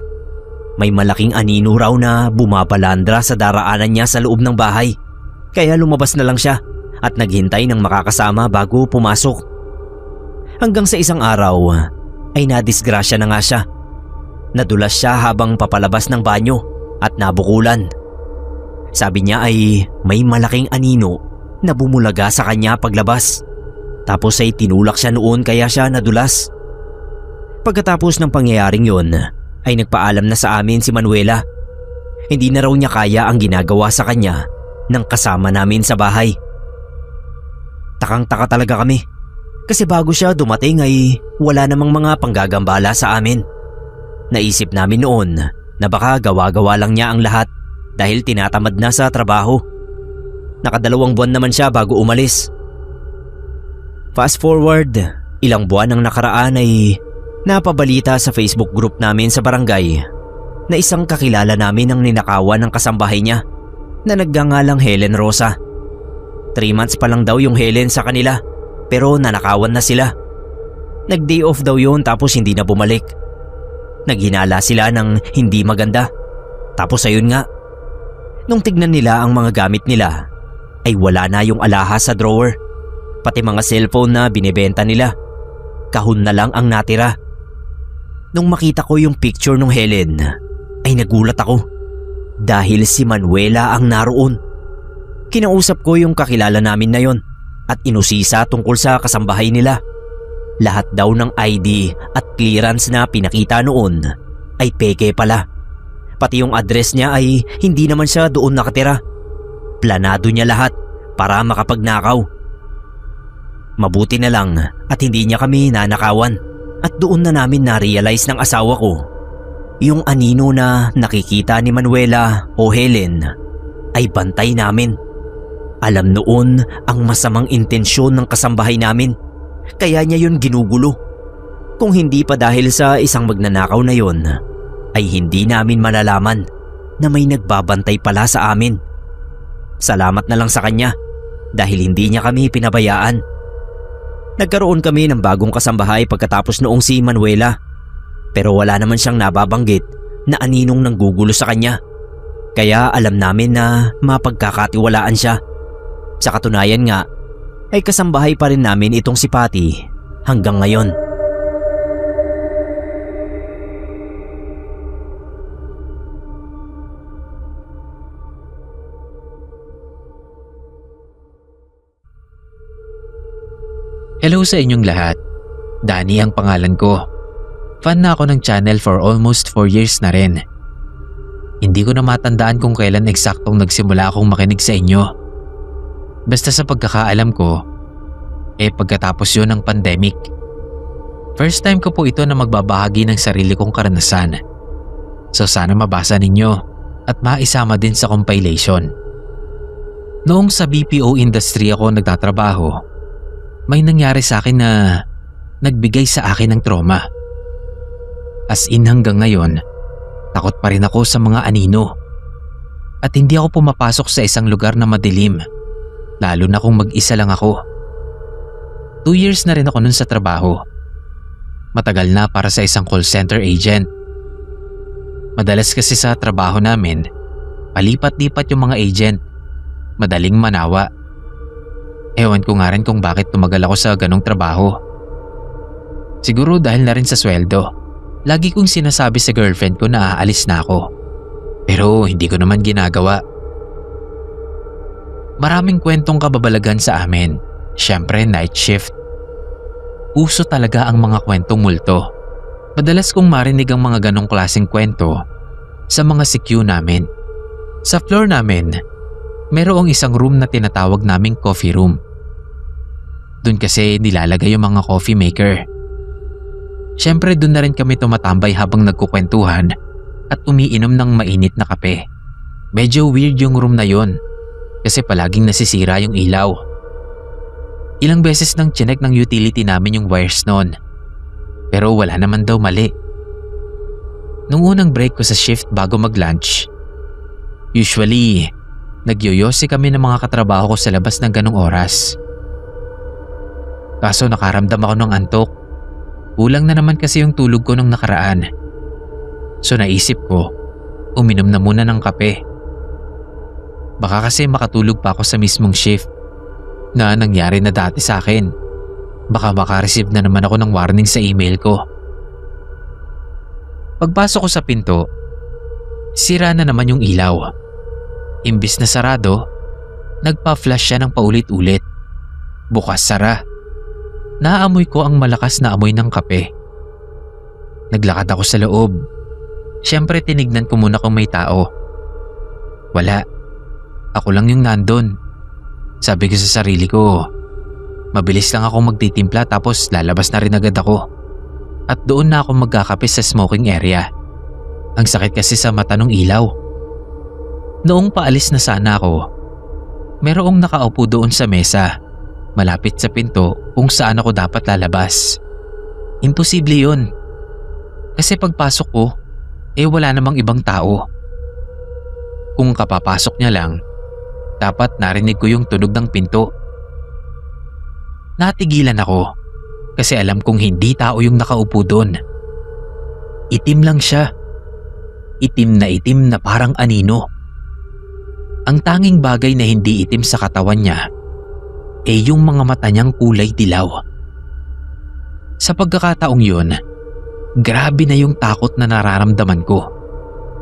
May malaking anino raw na bumabalandra sa daraanan niya sa loob ng bahay. Kaya lumabas na lang siya at naghintay ng makakasama bago pumasok. Hanggang sa isang araw ay nadisgrasya na nga siya. Nadulas siya habang papalabas ng banyo at nabukulan. Sabi niya ay may malaking anino na bumulaga sa kanya paglabas. Tapos ay tinulak siya noon kaya siya nadulas. Pagkatapos ng pangyayaring yon ay nagpaalam na sa amin si Manuela. Hindi na raw niya kaya ang ginagawa sa kanya ng kasama namin sa bahay. Takang-taka talaga kami kasi bago siya dumating ay wala namang mga panggagambala sa amin. Naisip namin noon na baka gawa-gawa lang niya ang lahat dahil tinatamad na sa trabaho. Nakadalawang buwan naman siya bago umalis. Fast forward, ilang buwan ang nakaraan ay napabalita sa Facebook group namin sa barangay na isang kakilala namin ang ninakawan ng kasambahay niya na nagngangalang Helen Rosa. 3 months pa lang daw yung Helen sa kanila pero nanakawan na sila. Nag-day off daw yun tapos hindi na bumalik. Naghinala sila ng hindi maganda. Tapos ayun nga, nung tignan nila ang mga gamit nila ay wala na yung alahas sa drawer. Pati mga cellphone na binibenta nila, kahon na lang ang natira. Nung makita ko yung picture ng Helen, ay nagulat ako dahil si Manuela ang naroon. Kinausap ko yung kakilala namin na yon at inusisa tungkol sa kasambahay nila. Lahat daw ng ID at clearance na pinakita noon ay peke pala. Pati yung address niya ay hindi naman siya doon nakatira. Planado niya lahat para makapagnakaw. Mabuti na lang at hindi niya kami nanakawan. At doon na namin na-realize ng asawa ko, yung anino na nakikita ni Manuela o Helen ay bantay namin. Alam noon ang masamang intensyon ng kasambahay namin, kaya niya yun ginugulo. Kung hindi pa dahil sa isang magnanakaw na yun, ay hindi namin malalaman na may nagbabantay pala sa amin. Salamat na lang sa kanya dahil hindi niya kami pinabayaan. Nagkaroon kami ng bagong kasambahay pagkatapos noong si Manuela, pero wala naman siyang nababanggit na aninong nanggugulo sa kanya. Kaya alam namin na mapagkakatiwalaan siya. Sa katunayan nga, ay kasambahay pa rin namin itong si Patty hanggang ngayon. Hello sa inyong lahat. Danny ang pangalan ko. Fan na ako ng channel for almost 4 years na rin. Hindi ko na matandaan kung kailan eksaktong nagsimula akong makinig sa inyo. Basta sa pagkakaalam ko, pagkatapos yun ng pandemic. First time ko po ito na magbabahagi ng sarili kong karanasan. So sana mabasa ninyo at maisama din sa compilation. Noong sa BPO industry ako nagtatrabaho, may nangyari sa akin na nagbigay sa akin ng trauma. As in hanggang ngayon, takot pa rin ako sa mga anino. At hindi ako pumapasok sa isang lugar na madilim, lalo na kung mag-isa lang ako. 2 years na rin ako nun sa trabaho. Matagal na para sa isang call center agent. Madalas kasi sa trabaho namin, palipat-lipat yung mga agent. Madaling manawa. Ewan ko nga rin kung bakit tumagal ako sa ganong trabaho. Siguro dahil na rin sa sweldo. Lagi kong sinasabi sa girlfriend ko na aalis na ako. Pero hindi ko naman ginagawa. Maraming kwentong kababalagan sa amin. Siyempre night shift. Uso talaga ang mga kwentong multo. Madalas kong marinig ang mga ganong klaseng kwento sa mga CQ namin. Sa floor namin, merong isang room na tinatawag naming coffee room. Doon kasi nilalagay yung mga coffee maker. Siyempre doon na rin kami tumatambay habang nagkukwentuhan at umiinom ng mainit na kape. Medyo weird yung room na yon kasi palaging nasisira yung ilaw. Ilang beses nang chinek ng utility namin yung wires noon, pero wala naman daw mali. Nung unang break ko sa shift bago mag-lunch, usually nagyoyosi kami ng mga katrabaho ko sa labas ng ganong oras. Kaso nakaramdam ako ng antok. Kulang na naman kasi yung tulog ko nung nakaraan. So naisip ko, uminom na muna ng kape. Baka kasi makatulog pa ako sa mismong shift na nangyari na dati sa akin. Baka makareceive na naman ako ng warning sa email ko. Pagpasok ko sa pinto, sira na naman yung ilaw. Imbis na sarado, nagpa-flash siya ng paulit-ulit. Bukas-sara. Naamoy ko ang malakas na amoy ng kape. Naglakad ako sa loob. Siyempre tinignan ko muna kung may tao. Wala. Ako lang yung nandun. Sabi ko sa sarili ko, mabilis lang ako magtitimpla tapos lalabas na rin agad ako. At doon na ako magkakape sa smoking area. Ang sakit kasi sa mata ng ilaw. Noong paalis na sana ako, merong nakaupo doon sa mesa, malapit sa pinto kung saan ako dapat lalabas. Imposible yun. Kasi pagpasok ko, wala namang ibang tao. Kung kapapasok niya lang, dapat narinig ko yung tunog ng pinto. Natigilan ako kasi alam kong hindi tao yung nakaupo doon. Itim lang siya. Itim na parang anino. Ang tanging bagay na hindi itim sa katawan niya yung mga mata niyang kulay dilaw. Sa pagkakataong yun, grabe na yung takot na nararamdaman ko.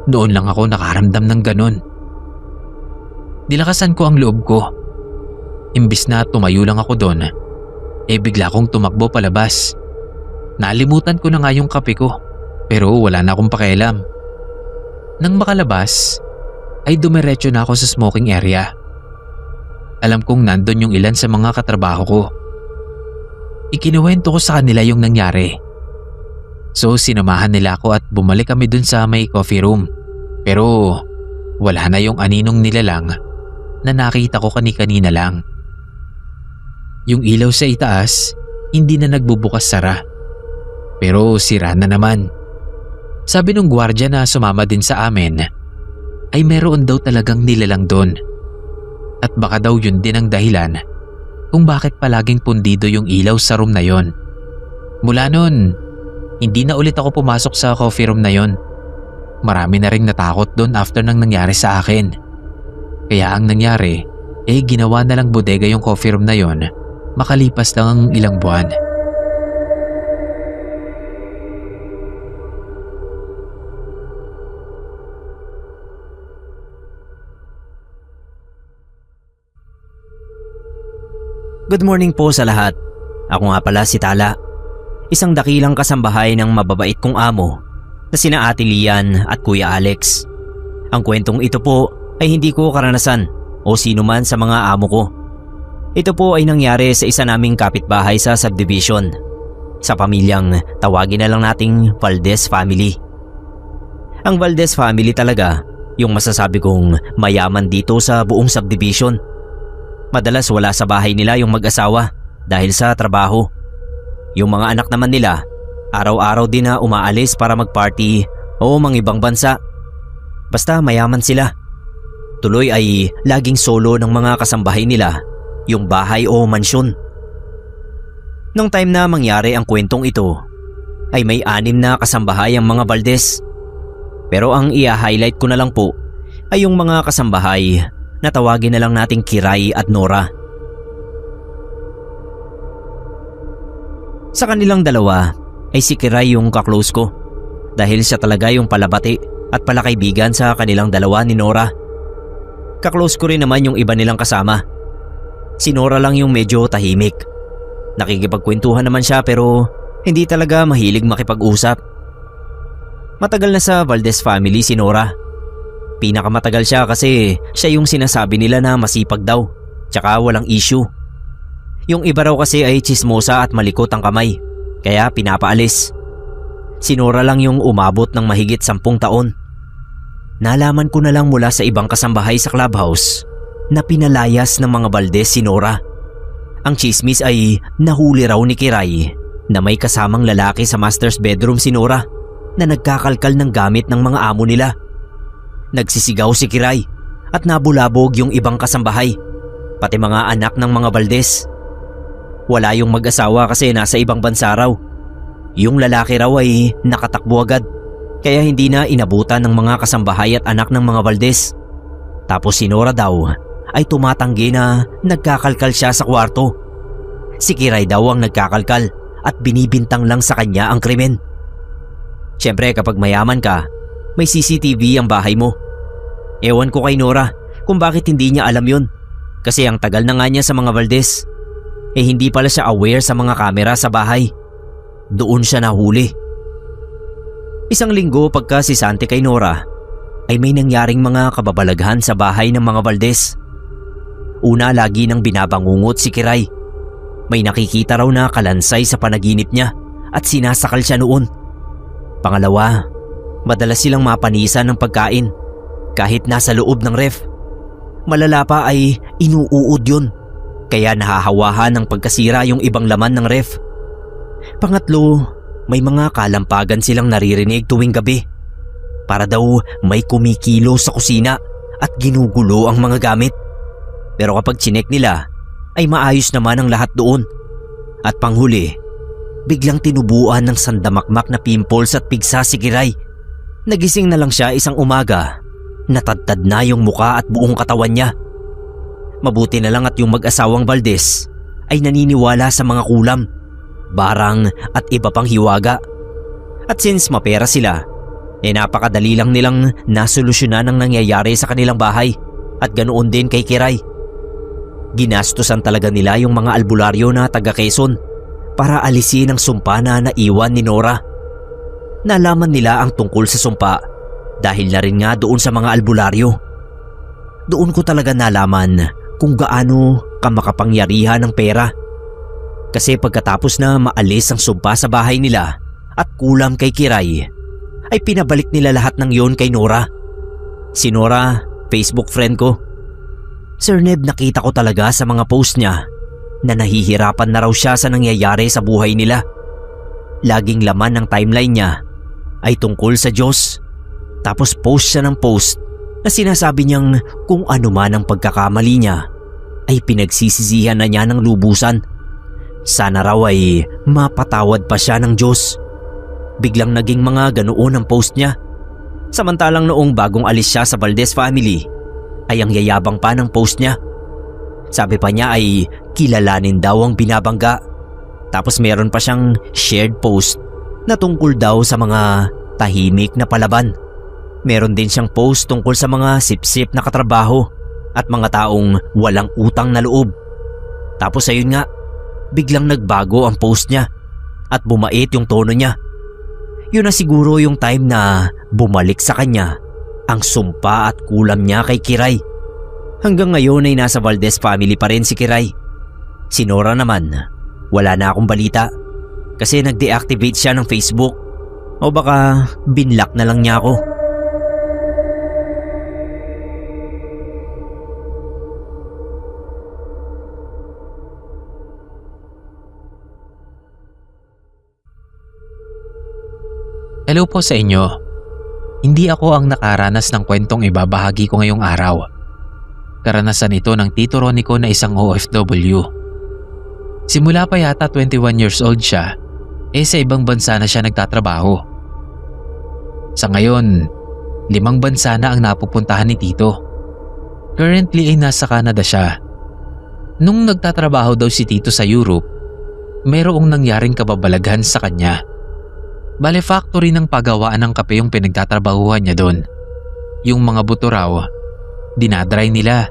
Noon lang ako nakaramdam ng ganun. Nilakasan ko ang loob ko. Imbis na tumayo lang ako doon, bigla kong tumakbo palabas. Nalimutan ko na nga yung kape ko, pero wala na akong pakialam. Nang makalabas, ay dumiretso na ako sa smoking area. Alam kong nandun yung ilan sa mga katrabaho ko. Ikinuwento ko sa kanila yung nangyari. So sinamahan nila ako at bumalik kami dun sa may coffee room. Pero wala na yung aninong nilalang na nakita ko kani-kanina lang. Yung ilaw sa itaas hindi na nagbubukas sara. Pero sira na naman. Sabi nung gwardiya na sumama din sa amin ay meron daw talagang nilalang doon. At baka daw yun din ang dahilan kung bakit palaging pundido yung ilaw sa room na yon. Mula nun, hindi na ulit ako pumasok sa coffee room na yon. Marami na ring natakot doon after nang nangyari sa akin. Kaya ang nangyari, ginawa na lang bodega yung coffee room na yon makalipas lang ang ilang buwan. Good morning po sa lahat. Ako nga pala si Tala. Isang dakilang kasambahay ng mababait kong amo na sina Ate Lian at Kuya Alex. Ang kwentong ito po ay hindi ko karanasan o sino man sa mga amo ko. Ito po ay nangyari sa isa naming kapitbahay sa subdivision. Sa pamilyang tawagin na lang nating Valdez family. Ang Valdez family talaga yung masasabi kong mayaman dito sa buong subdivision. Madalas wala sa bahay nila yung mag-asawa dahil sa trabaho. Yung mga anak naman nila, araw-araw din na umaalis para mag-party o mangibang bansa. Basta mayaman sila. Tuloy ay laging solo ng mga kasambahay nila yung bahay o mansyon. Nung time na mangyari ang kwentong ito, ay may 6 na kasambahay ang mga Valdez. Pero ang i-highlight ko na lang po ay yung mga kasambahay na tawagin na lang nating Kiray at Nora. Sa kanilang dalawa ay si Kiray yung kaklose ko dahil siya talaga yung palabati at palakaibigan sa kanilang dalawa ni Nora. Kaklose ko rin naman yung iba nilang kasama. Si Nora lang yung medyo tahimik. Nakikipagkwentuhan naman siya pero hindi talaga mahilig makipag-usap. Matagal na sa Valdez family si Nora. Pinakamatagal siya kasi siya yung sinasabi nila na masipag daw, tsaka walang issue. Yung iba raw kasi ay chismosa at malikot ang kamay, kaya pinapaalis. Si Nora lang yung umabot ng mahigit 10 taon. Nalaman ko na lang mula sa ibang kasambahay sa clubhouse na pinalayas ng mga Valdez si Nora. Ang chismis ay nahuli raw ni Kiray na may kasamang lalaki sa master's bedroom si Nora na nagkakalkal ng gamit ng mga amo nila. Nagsisigaw si Kiray at nabulabog yung ibang kasambahay, pati mga anak ng mga Valdez. Wala yung mag-asawa kasi nasa ibang bansa raw. Yung lalaki raw ay nakatakbo agad, kaya hindi na inabutan ng mga kasambahay at anak ng mga Valdez. Tapos si Nora daw ay tumatanggi na nagkakalkal siya sa kwarto. Si Kiray daw ang nagkakalkal at binibintang lang sa kanya ang krimen. Siyempre kapag mayaman ka, may CCTV ang bahay mo. Ewan ko kay Nora kung bakit hindi niya alam yun. Kasi ang tagal na nga niya sa mga Valdez. Hindi pala siya aware sa mga kamera sa bahay. Doon siya nahuli. Isang linggo pagka sisante kay Nora, ay may nangyaring mga kababalaghan sa bahay ng mga Valdez. Una, lagi nang binabangungot si Kiray. May nakikita raw na kalansay sa panaginip niya at sinasakal siya noon. Pangalawa, madalas silang mapanisan ng pagkain kahit nasa loob ng ref. Malala pa ay inuuod yun, kaya nahahawahan ng pagkasira yung ibang laman ng ref. Pangatlo, may mga kalampagan silang naririnig tuwing gabi. Para daw may kumikilo sa kusina at ginugulo ang mga gamit. Pero kapag chinek nila, ay maayos naman ang lahat doon. At panghuli, biglang tinubuan ng sandamakmak na pimples at pigsa si Kiray. Nagising na lang siya isang umaga, natadtad na yung muka at buong katawan niya. Mabuti na lang at yung mag-asawang Valdez ay naniniwala sa mga kulam, barang at iba pang hiwaga. At since mapera sila, napakadali lang nilang nasolusyonan ang nangyayari sa kanilang bahay at ganoon din kay Kiray. Ginastusan talaga nila yung mga albularyo na taga Quezon para alisin ang sumpa na naiwan ni Nora. Nalaman nila ang tungkol sa sumpa dahil na rin nga doon sa mga albularyo. Doon ko talaga nalaman kung gaano kamakapangyarihan ng pera. Kasi pagkatapos na maalis ang sumpa sa bahay nila at kulam kay Kiray, ay pinabalik nila lahat ng yon kay Nora. Si Nora, Facebook friend ko. Sir Neb, nakita ko talaga sa mga post niya na nahihirapan na raw siya sa nangyayari sa buhay nila. Laging laman ng timeline niya ay tungkol sa Diyos. Tapos post siya ng post na sinasabi niyang kung ano man ang pagkakamali niya ay pinagsisisihan na niya ng lubusan. Sana raw ay mapatawad pa siya ng Diyos. Biglang naging mga ganoon ang post niya. Samantalang noong bagong alis siya sa Valdez family ay ang yayabang pa ng post niya. Sabi pa niya ay kilalanin daw ang binabangga. Tapos meron pa siyang shared post na tungkol daw sa mga tahimik na palaban. Meron din siyang post tungkol sa mga sip-sip na katrabaho at mga taong walang utang na loob. Tapos ayun nga, biglang nagbago ang post niya at bumait yung tono niya. Yun na siguro yung time na bumalik sa kanya ang sumpa at kulam niya kay Kiray. Hanggang ngayon ay nasa Valdez family pa rin si Kiray. Si Nora naman, wala na akong balita kasi nag-deactivate siya ng Facebook o baka binlock na lang niya ako. Hello po sa inyo. Hindi ako ang nakaranas ng kwentong ibabahagi ko ngayong araw. Karanasan ito ng Tito Ronnie ko na isang OFW. Simula pa yata 21 years old siya, sa ibang bansa na siya nagtatrabaho. Sa ngayon, 5 bansa na ang napupuntahan ni Tito. Currently ay nasa Canada siya. Nung nagtatrabaho daw si Tito sa Europe, mayroong nangyaring kababalaghan sa kanya. Bale, factory ng pagawaan ng kape yung pinagtatrabahuhan niya doon. Yung mga buto raw, dinadry nila.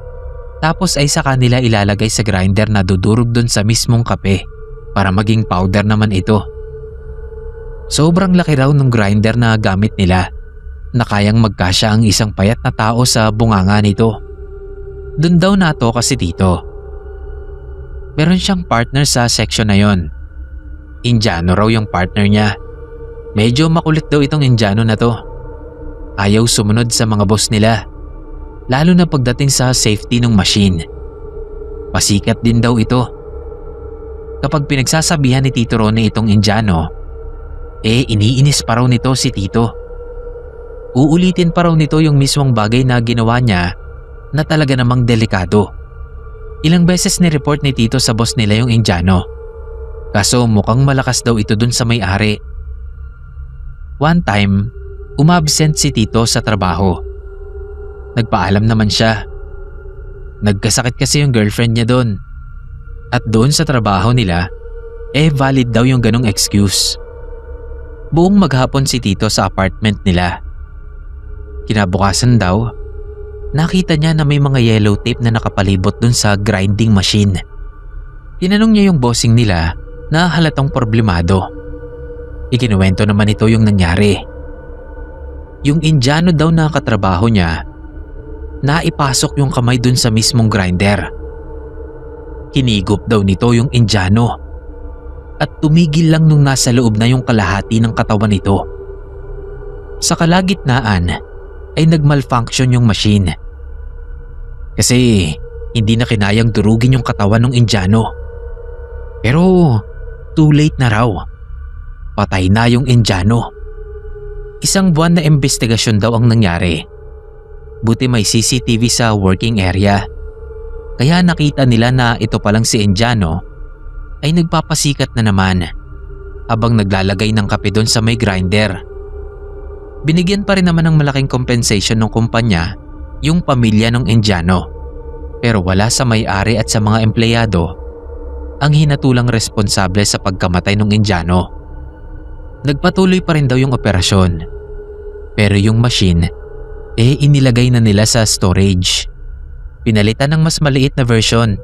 Tapos ay sa kanila ilalagay sa grinder na dudurog doon sa mismong kape para maging powder naman ito. Sobrang laki raw ng grinder na gamit nila na kayang magkasya ang isang payat na tao sa bunganga nito. Doon daw nato kasi dito. Meron siyang partner sa section na yon. Indiano raw yung partner niya. Medyo makulit daw itong Indiano na to. Ayaw sumunod sa mga boss nila, lalo na pagdating sa safety ng machine. Pasikat din daw ito. Kapag pinagsasabihan ni Tito Ronnie itong Indiano, iniinis pa raw nito si Tito. Uulitin pa raw nito yung mismong bagay na ginawa niya na talaga namang delikado. Ilang beses ni-report ni Tito sa boss nila yung Indiano. Kaso mukhang malakas daw ito dun sa may-ari. One time, umabsent si Tito sa trabaho. Nagpaalam naman siya. Nagkasakit kasi yung girlfriend niya doon. At doon sa trabaho nila, valid daw yung ganong excuse. Buong maghapon si Tito sa apartment nila. Kinabukasan daw, nakita niya na may mga yellow tape na nakapalibot doon sa grinding machine. Tinanong niya yung bossing nila na halatang problemado. Ikinuwento naman ito yung nangyari. Yung Indiano daw na katrabaho niya, naipasok yung kamay dun sa mismong grinder. Hinigop daw nito yung Indiano at tumigil lang nung nasa loob na yung kalahati ng katawan nito. Sa kalagitnaan ay nagmalfunction yung machine. Kasi hindi na kinayang durugin yung katawan ng Indiano. Pero too late na raw. Patay na yung Indiano. Isang buwan na investigasyon daw ang nangyari. Buti may CCTV sa working area. Kaya nakita nila na ito palang si Indiano ay nagpapasikat na naman habang naglalagay ng kape doon sa may grinder. Binigyan pa rin naman ng malaking compensation ng kumpanya yung pamilya ng Indiano. Pero wala sa may-ari at sa mga empleyado ang hinatulang responsable sa pagkamatay ng Indiano. Nagpatuloy pa rin daw yung operasyon. Pero yung machine, inilagay na nila sa storage. Pinalitan ng mas maliit na version.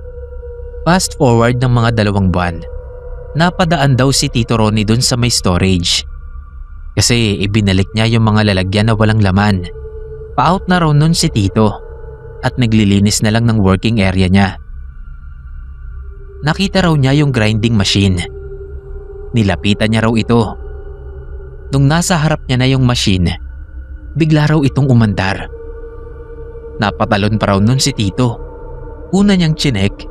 Fast forward ng mga 2 buwan, napadaan daw si Tito Ronnie dun sa may storage. Kasi ibinalik niya yung mga lalagyan na walang laman. Pa-out na raw nun si Tito at naglilinis na lang ng working area niya. Nakita raw niya yung grinding machine. Nilapitan niya raw ito. Nung nasa harap niya na yung machine, bigla raw itong umandar. Napatalon pa raw nun si Tito. Una niyang chinek,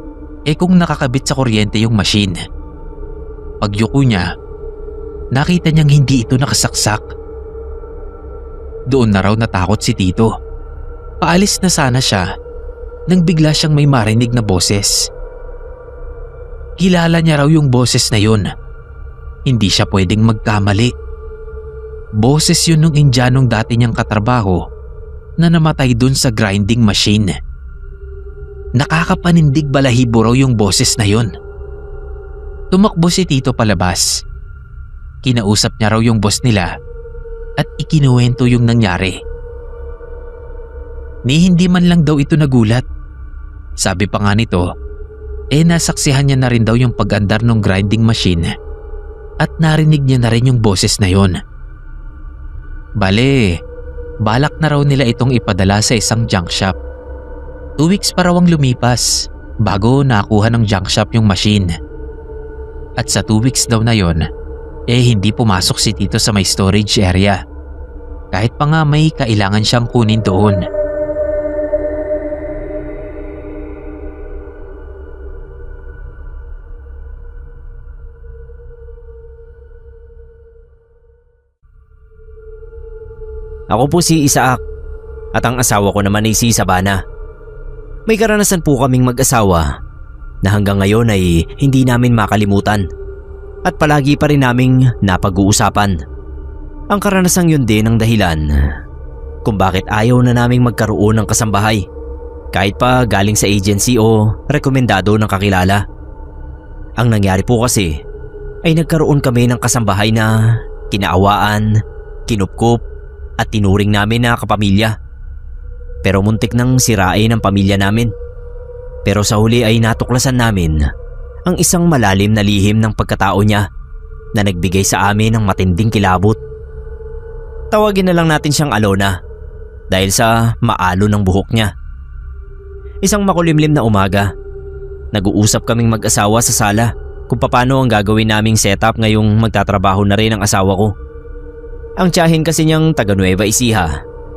kung nakakabit sa kuryente yung machine. Pagyuko niya, nakita niyang hindi ito nakasaksak. Doon na raw natakot si Tito. Paalis na sana siya nang bigla siyang may marinig na boses. Kilala niya raw yung boses na yun. Hindi siya pwedeng magkamali. Boses yun nung Indianong dati niyang katrabaho na namatay dun sa grinding machine. Nakakapanindig balahibo raw yung boses na yun. Tumakbo si Tito palabas. Kinausap niya raw yung boss nila at ikinuwento yung nangyari. Ni hindi man lang daw ito nagulat. Sabi pa nga nito, nasaksihan niya na rin daw yung pag-andar ng grinding machine at narinig niya na rin yung boses na yon. Bale, balak na raw nila itong ipadala sa isang junk shop. 2 weeks pa raw ang lumipas bago nakuha ng junk shop yung machine. At sa 2 weeks daw na yon, hindi pumasok si Tito sa may storage area. Kahit pa nga may kailangan siyang kunin doon. Ako po si Isaac at ang asawa ko naman ay si Sabana. May karanasan po kaming mag-asawa na hanggang ngayon ay hindi namin makalimutan at palagi pa rin naming napag-uusapan. Ang karanasang yun din ang dahilan kung bakit ayaw na naming magkaroon ng kasambahay kahit pa galing sa agency o rekomendado ng kakilala. Ang nangyari po kasi ay nagkaroon kami ng kasambahay na kinaawaan, kinupkup at tinuring namin na kapamilya. Pero muntik nang sirain ang pamilya namin. Pero sa huli ay natuklasan namin ang isang malalim na lihim ng pagkatao niya na nagbigay sa amin ng matinding kilabot. Tawagin na lang natin siyang Alona dahil sa maalo ng buhok niya. Isang makulimlim na umaga, nag-uusap kaming mag-asawa sa sala kung paano ang gagawin naming setup ngayong magtatrabaho na rin ang asawa ko. Ang tiyahin kasi niyang taga Nueva Ecija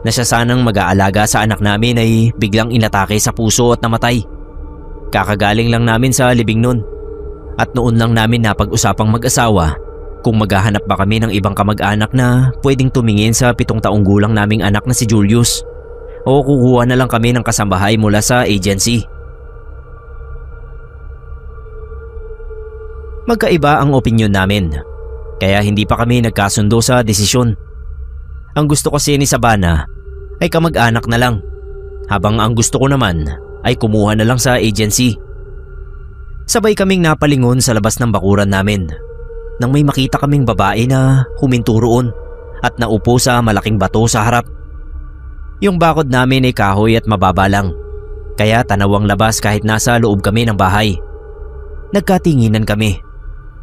na siya sanang mag-aalaga sa anak namin ay biglang inatake sa puso at namatay. Kakagaling lang namin sa libing nun at noon lang namin napag-usapang mag-asawa kung maghahanap ba kami ng ibang kamag-anak na pwedeng tumingin sa 7 taong gulang naming anak na si Julius o kukuha na lang kami ng kasambahay mula sa agency. Magkaiba ang opinyon namin. Kaya hindi pa kami nagkasundo sa desisyon. Ang gusto kasi ni Sabana ay kamag-anak na lang, habang ang gusto ko naman ay kumuha na lang sa agency. Sabay kaming napalingon sa labas ng bakuran namin nang may makita kaming babae na huminto roon at naupo sa malaking bato sa harap. Yung bakod namin ay kahoy at mababa lang, kaya tanawang labas kahit nasa loob kami ng bahay. Nagkatinginan kami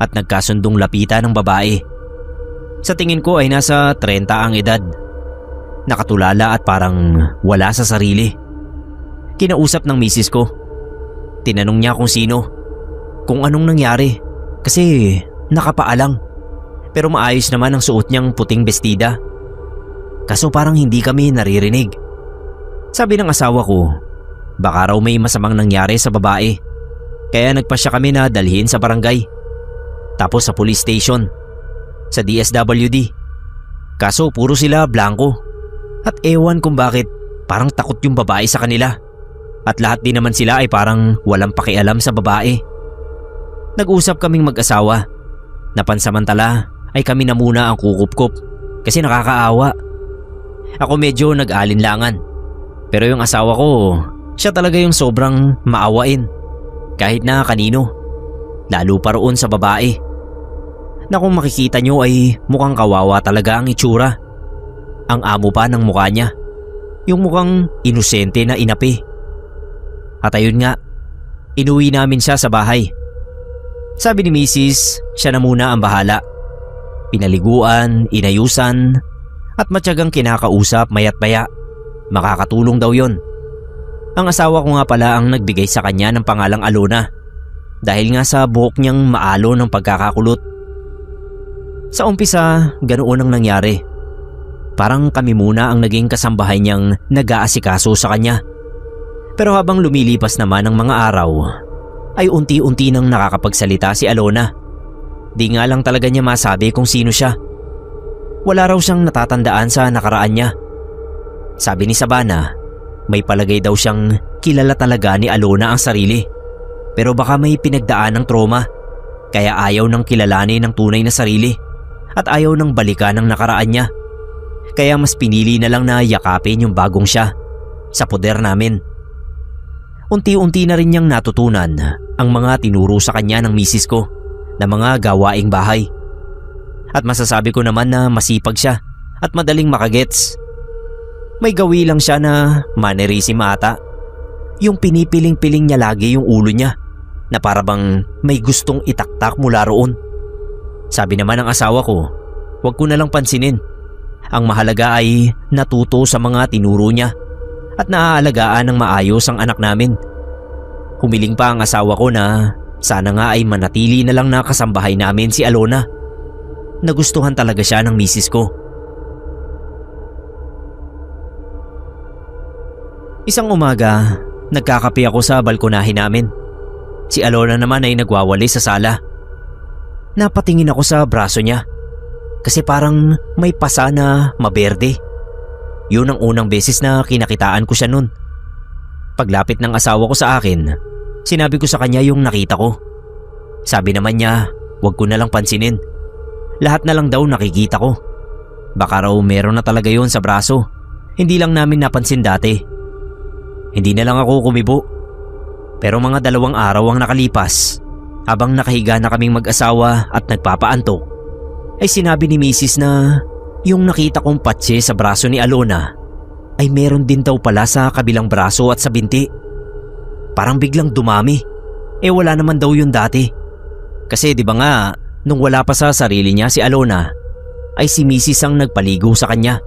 at nagkasundong lapitan ng babae. Sa tingin ko ay nasa 30 ang edad. Nakatulala at parang wala sa sarili. Kinausap ng misis ko. Tinanong niya kung sino, kung anong nangyari kasi nakapaalang. Pero maayos naman ang suot niyang puting bestida. Kaso parang hindi kami naririnig. Sabi ng asawa ko, baka raw may masamang nangyari sa babae. Kaya nagpasya kami na dalhin sa barangay. Tapos sa police station, sa DSWD. Kaso puro sila blanco. At ewan kung bakit parang takot yung babae sa kanila. At lahat din naman sila ay parang walang pakialam sa babae. Nag-usap kaming mag-asawa. Napansamantala ay kami na muna ang kukup-kup kasi nakakaawa. Ako medyo nag-alinlangan. Pero yung asawa ko Siya talaga yung sobrang maawain. Kahit na kanino. Lalo pa roon sa babae. Na kung makikita nyo ay mukhang kawawa talaga ang itsura. Ang amo pa ng mukha niya. Yung mukhang inosente na inapi. At ayun nga, inuwi namin siya sa bahay. Sabi ni Mrs., siya na muna ang bahala. Pinaliguan, inayusan, at matyagang kinakausap mayat maya. Makakatulong daw yon. Ang asawa ko nga pala ang nagbigay sa kanya ng pangalang Alona. Dahil nga sa buhok niyang maalo ng pagkakakulot. Sa umpisa, ganoon ang nangyari. Parang kami muna ang naging kasambahay niyang nag-aasikaso sa kanya. Pero habang lumilipas naman ang mga araw, ay unti-unti nang nakakapagsalita si Alona. Di nga lang talaga niya masabi kung sino siya. Wala raw siyang natatandaan sa nakaraan niya. Sabi ni Sabana, may palagay daw siyang kilala talaga ni Alona ang sarili. Pero baka may pinagdaan ng trauma, kaya ayaw nang kilalanin ng tunay na sarili at ayaw nang balikan ang nakaraan niya. Kaya mas pinili na lang na yakapin yung bagong siya sa poder namin. Unti-unti na rin niyang natutunan ang mga tinuro sa kanya ng misis ko na mga gawaing bahay. At masasabi ko naman na masipag siya at madaling makagets. May gawi lang siya na mannerism ata. Yung pinipiling-piling niya lagi yung ulo niya na para bang may gustong itaktak mula roon. Sabi naman ng asawa ko, wag ko na lang pansinin. Ang mahalaga ay natuto sa mga tinuro niya at naaalagaan ng maayos ang anak namin. Humiling pa ang asawa ko na sana nga ay manatili na lang na kasambahay namin si Alona. Nagustuhan talaga siya ng misis ko. Isang umaga, nagkakape ako sa balkonahe namin. Si Alona naman ay nagwawali sa sala. Napatingin ako sa braso niya kasi parang may pasa na maberde. Yun ang unang beses na kinakitaan ko siya nun. Paglapit ng asawa ko sa akin, sinabi ko sa kanya yung nakita ko. Sabi naman niya, wag ko na lang pansinin. Lahat na lang daw nakikita ko. Baka raw meron na talaga yun sa braso. Hindi lang namin napansin dati. Hindi na lang ako kumibo. Pero mga 2 araw ang nakalipas, habang nakahiga na kaming mag-asawa at nagpapaantok, ay sinabi ni Mrs. na yung nakita kong patse sa braso ni Alona ay meron din daw pala sa kabilang braso at sa binti. Parang biglang dumami. Wala naman daw yun dati. Kasi di ba nga, nung wala pa sa sarili niya si Alona, ay si Mrs. ang nagpaligo sa kanya.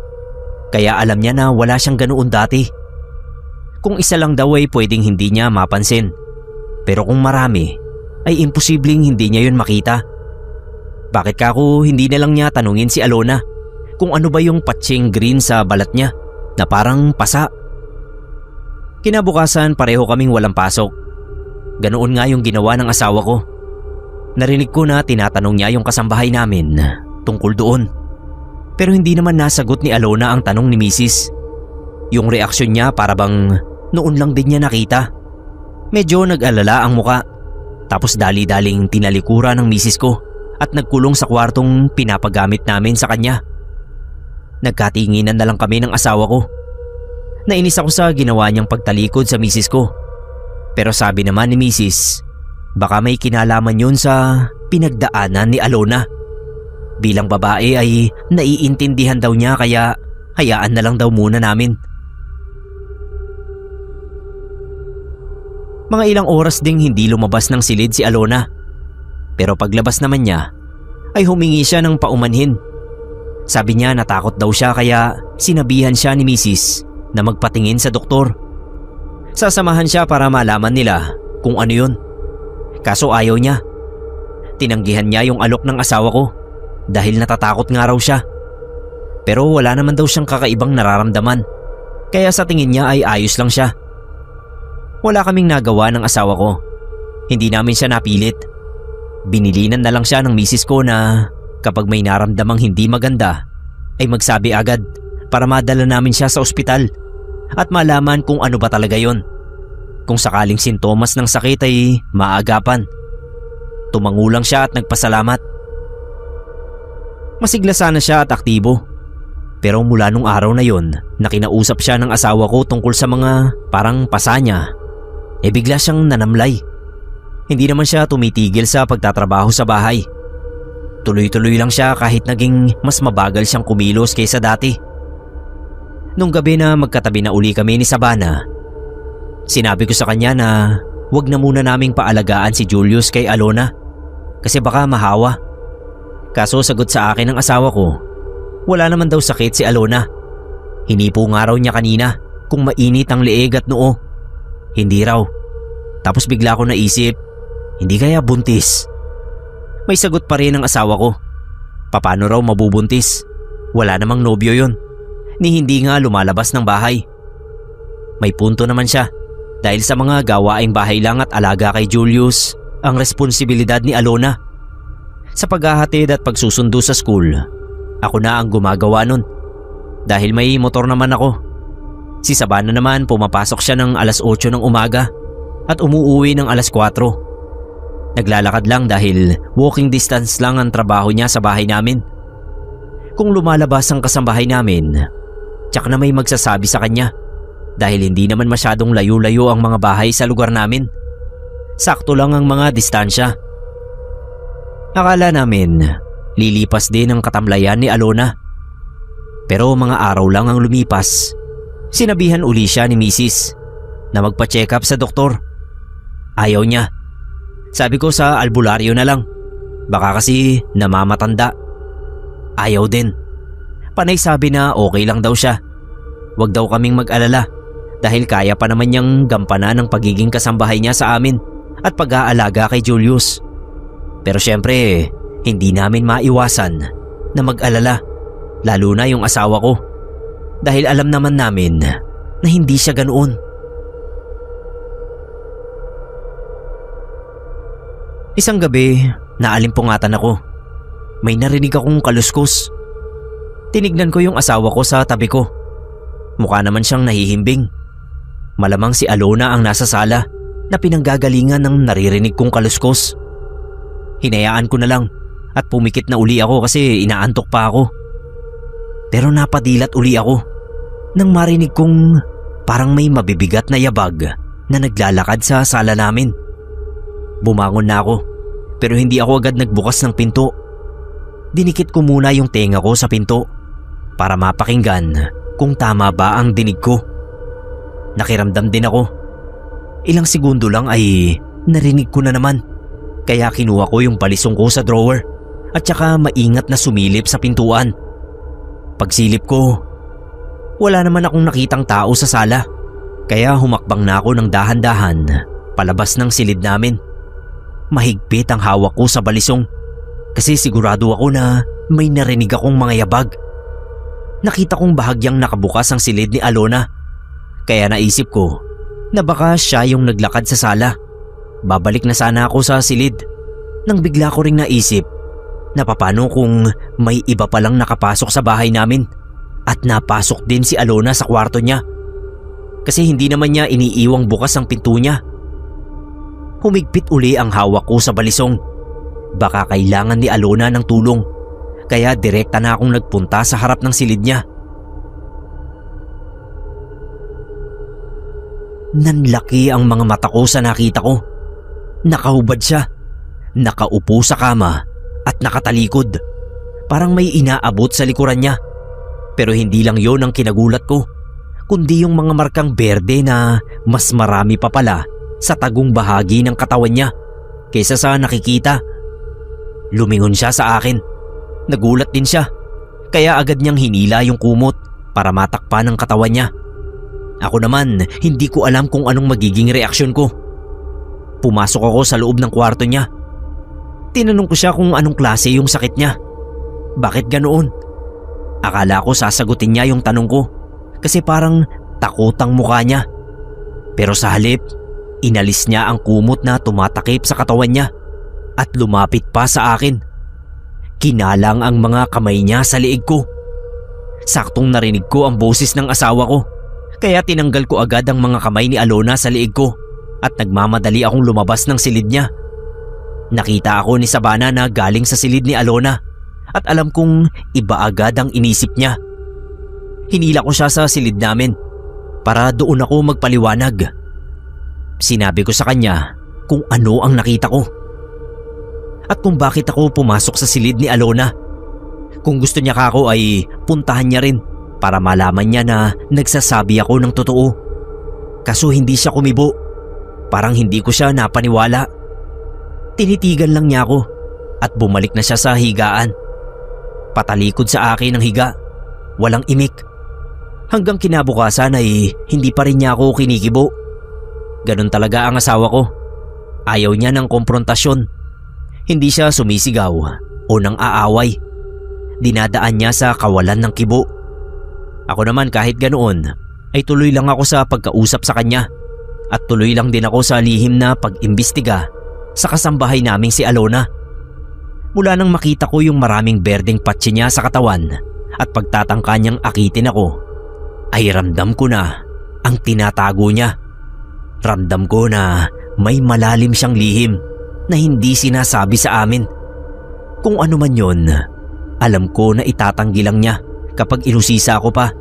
Kaya alam niya na wala siyang ganoon dati. Kung isa lang daw ay pwedeng hindi niya mapansin. Pero kung marami, ay imposibleng hindi niya yun makita. Bakit ka ako hindi na lang niya tanungin si Alona kung ano ba yung patsing green sa balat niya na parang pasa? Kinabukasan pareho kaming walang pasok. Ganoon nga yung ginawa ng asawa ko. Narinig ko na tinatanong niya yung kasambahay namin tungkol doon. Pero hindi naman nasagot ni Alona ang tanong ni Mrs. Yung reaksyon niya para bang noon lang din niya nakita. Medyo nag-alala ang muka. Tapos dali-daling tinalikuran ng misis ko at nagkulong sa kwartong pinapagamit namin sa kanya. Nagkatinginan na lang kami ng asawa ko. Nainis ako sa ginawa niyang pagtalikod sa misis ko. Pero sabi naman ni misis, baka may kinalaman yun sa pinagdaanan ni Alona. Bilang babae ay naiintindihan daw niya kaya hayaan na lang daw muna namin. Mga ilang oras ding hindi lumabas ng silid si Alona. Pero paglabas naman niya, ay humingi siya ng paumanhin. Sabi niya natakot daw siya kaya sinabihan siya ni misis na magpatingin sa doktor. Sasamahan siya para malaman nila kung ano yun. Kaso ayaw niya. Tinanggihan niya yung alok ng asawa ko dahil natatakot nga raw siya. Pero wala naman daw siyang kakaibang nararamdaman. Kaya sa tingin niya ay ayos lang siya. Wala kaming nagawa ng asawa ko. Hindi namin siya napilit. Binilinan na lang siya ng misis ko na kapag may naramdamang hindi maganda ay magsabi agad para madala namin siya sa ospital at malaman kung ano ba talaga yon. Kung sakaling sintomas ng sakit ay maagapan. Tumangulang siya at nagpasalamat. Masigla sana siya at aktibo. Pero mula nung araw na yon na kinausap siya ng asawa ko tungkol sa mga parang pasa niya, bigla siyang nanamlay. Hindi naman siya tumitigil sa pagtatrabaho sa bahay. Tuloy-tuloy lang siya kahit naging mas mabagal siyang kumilos kaysa dati. Nung gabi na magkatabi na uli kami ni Sabana, sinabi ko sa kanya na wag na muna naming paalagaan si Julius kay Alona kasi baka mahawa. Kaso sagot sa akin ng asawa ko, wala naman daw sakit si Alona. Hinipo nga raw niya kanina kung mainit ang leeg at noo. Hindi raw. Tapos bigla ko naisip, hindi kaya buntis? May sagot pa rin ang asawa ko. Paano raw mabubuntis? Wala namang nobyo yon. Ni hindi nga lumalabas ng bahay. May punto naman siya dahil sa mga gawaing bahay lang at alaga kay Julius ang responsibilidad ni Alona. Sa paghahatid at pagsusundo sa school, ako na ang gumagawa nun. Dahil may motor naman ako. Si Sabana naman pumapasok siya ng alas 8 ng umaga at umuuwi ng alas 4. Naglalakad lang dahil walking distance lang ang trabaho niya sa bahay namin. Kung lumalabas ang kasambahay namin, tsak na may magsasabi sa kanya dahil hindi naman masyadong layo-layo ang mga bahay sa lugar namin. Sakto lang ang mga distansya. Akala namin lilipas din ang katamlayan ni Alona. Pero mga araw lang ang lumipas, sinabihan uli siya ni Mrs. na magpa-check up sa doktor. Ayaw niya. Sabi ko sa albularyo na lang. Baka kasi namamatanda. Ayaw din. Panay sabi na okay lang daw siya. Huwag daw kaming mag-alala dahil kaya pa naman niyang gampanan ang pagiging kasambahay niya sa amin at pag-aalaga kay Julius. Pero syempre, hindi namin maiwasan na mag-alala, lalo na yung asawa ko. Dahil alam naman namin na hindi siya ganoon. Isang gabi, naalimpungatan ako. May narinig akong kaluskos. Tinignan ko yung asawa ko sa tabi ko. Mukha naman siyang nahihimbing. Malamang si Alona ang nasa sala na pinanggagalingan ng naririnig kong kaluskos. Hinayaan ko na lang at pumikit na uli ako kasi inaantok pa ako. Pero napadilat uli ako nang marinig kong parang may mabibigat na yabag na naglalakad sa sala namin. Bumangon na ako pero hindi ako agad nagbukas ng pinto. Dinikit ko muna yung tenga ko sa pinto para mapakinggan kung tama ba ang dinig ko. Nakiramdam din ako. Ilang segundo lang ay narinig ko na naman. Kaya kinuha ko yung balisong ko sa drawer at saka maingat na sumilip sa pintuan. Pagsilip ko, wala naman akong nakitang tao sa sala. Kaya humakbang na ako ng dahan-dahan palabas ng silid namin. Mahigpit ang hawak ko sa balisong kasi sigurado ako na may narinig akong mga yabag. Nakita kong bahagyang nakabukas ang silid ni Alona. Kaya naisip ko na baka siya yung naglakad sa sala. Babalik na sana ako sa silid nang bigla ko ring naisip na paano kung may iba palang nakapasok sa bahay namin at napasok din si Alona sa kwarto niya. Kasi hindi naman niya iniiwang bukas ang pinto niya. Humigpit uli ang hawak ko sa balisong. Baka kailangan ni Alona ng tulong kaya direkta na akong nagpunta sa harap ng silid niya. Nanlaki ang mga mata ko sa nakita ko. Nakahubad siya, nakaupo sa kama at nakatalikod. Parang may inaabot sa likuran niya. Pero hindi lang yon ang kinagulat ko, kundi yung mga markang berde na mas marami pa pala sa tagong bahagi ng katawan niya kaysa sa nakikita. Lumingon siya sa akin. Nagulat din siya, kaya agad niyang hinila yung kumot para matakpan ang katawan niya. Ako naman, hindi ko alam kung anong magiging reaksyon ko. Pumasok ako sa loob ng kwarto niya. Tinanong ko siya kung anong klase yung sakit niya. Bakit ganoon? Akala ko sasagutin niya yung tanong ko kasi parang takot ang mukha niya. Pero sa halip, inalis niya ang kumot na tumatakip sa katawan niya at lumapit pa sa akin. Kinalang ang mga kamay niya sa liig ko. Saktong narinig ko ang boses ng asawa ko kaya tinanggal ko agad ang mga kamay ni Alona sa liig ko at nagmamadali akong lumabas ng silid niya. Nakita ako ni Sabana na galing sa silid ni Alona at alam kong iba agad ang inisip niya. Hinila ko siya sa silid namin para doon ako magpaliwanag. Sinabi ko sa kanya kung ano ang nakita ko at kung bakit ako pumasok sa silid ni Alona. Kung gusto niya kako ay puntahan niya rin para malaman niya na nagsasabi ako ng totoo. Kaso hindi siya kumibo. Parang hindi ko siya napaniwala. Tinitigan lang niya ako at bumalik na siya sa higaan. Patalikod sa akin ang higa. Walang imik. Hanggang kinabukasan ay hindi pa rin niya ako kinikibo. Ganun talaga ang asawa ko. Ayaw niya ng komprontasyon. Hindi siya sumisigaw o nang aaway. Dinadaan niya sa kawalan ng kibo. Ako naman kahit ganoon ay tuloy lang ako sa pagkausap sa kanya at tuloy lang din ako sa lihim na pag-imbestiga sa kasambahay naming si Alona. Mula nang makita ko yung maraming berdeng patsi niya sa katawan at pagtatangka niyang akitin ako, ay ramdam ko na ang tinatago niya. Ramdam ko na may malalim siyang lihim na hindi sinasabi sa amin. Kung ano man yon, alam ko na itatanggi lang niya kapag inusisa ko pa.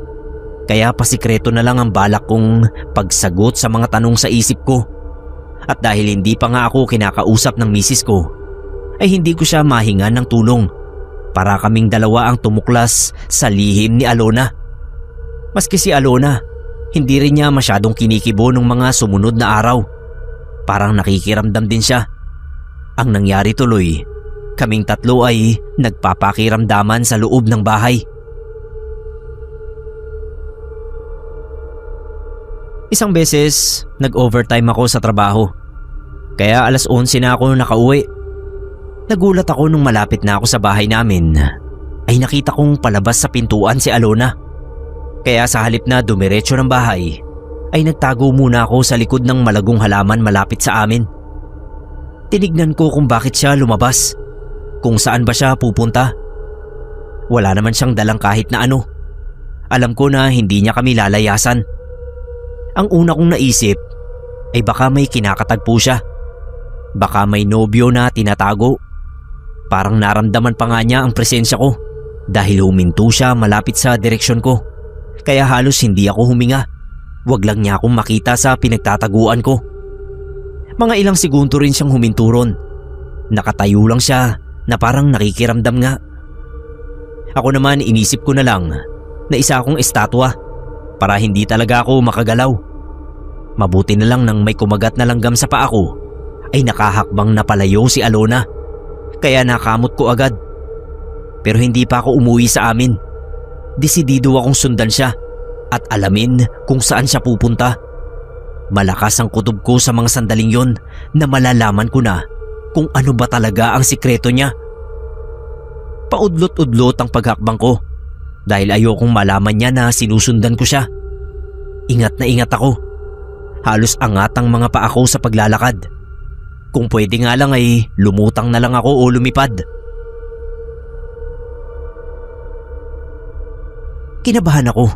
Kaya pasikreto na lang ang balak kong pagsagot sa mga tanong sa isip ko. At dahil hindi pa nga ako kinakausap ng misis ko, ay hindi ko siya mahingan ng tulong para kaming dalawa ang tumuklas sa lihim ni Alona. Maski si Alona, hindi rin niya masyadong kinikibo nung mga sumunod na araw. Parang nakikiramdam din siya. Ang nangyari tuloy, kaming tatlo ay nagpapakiramdaman sa loob ng bahay. Isang beses, nag-overtime ako sa trabaho. Kaya alas 11 na ako nakauwi. Nagulat ako nung malapit na ako sa bahay namin ay nakita kong palabas sa pintuan si Alona. Kaya sa halip na dumiretso ng bahay, ay nagtago muna ako sa likod ng malagong halaman malapit sa amin. Tinignan ko kung bakit siya lumabas, kung saan ba siya pupunta. Wala naman siyang dalang kahit na ano. Alam ko na hindi niya kami lalayasan. Ang una kong naisip ay baka may kinakatagpo siya. Baka may nobyo na tinatago. Parang naramdaman pa nga niya ang presensya ko dahil huminto siya malapit sa direksyon ko. Kaya halos hindi ako huminga. Wag lang niya akong makita sa pinagtataguan ko. Mga ilang segundo rin siyang huminto ron. Nakatayo lang siya na parang nakikiramdam nga. Ako naman inisip ko na lang na isa akong estatwa para hindi talaga ako makagalaw. Mabuti na lang nang may kumagat na langgam sa paa ko ay nakahakbang na palayo si Alona. Kaya nakamot ko agad. Pero hindi pa ako umuwi sa amin. Desidido akong sundan siya at alamin kung saan siya pupunta. Malakas ang kutob ko sa mga sandaling yon na malalaman ko na kung ano ba talaga ang sikreto niya. Paudlot-udlot ang paghakbang ko dahil ayokong malaman niya na sinusundan ko siya. Ingat na ingat ako. Halos angat ang mga paa ko sa paglalakad. Kung pwede nga lang ay lumutang na lang ako o lumipad. Kinabahan ako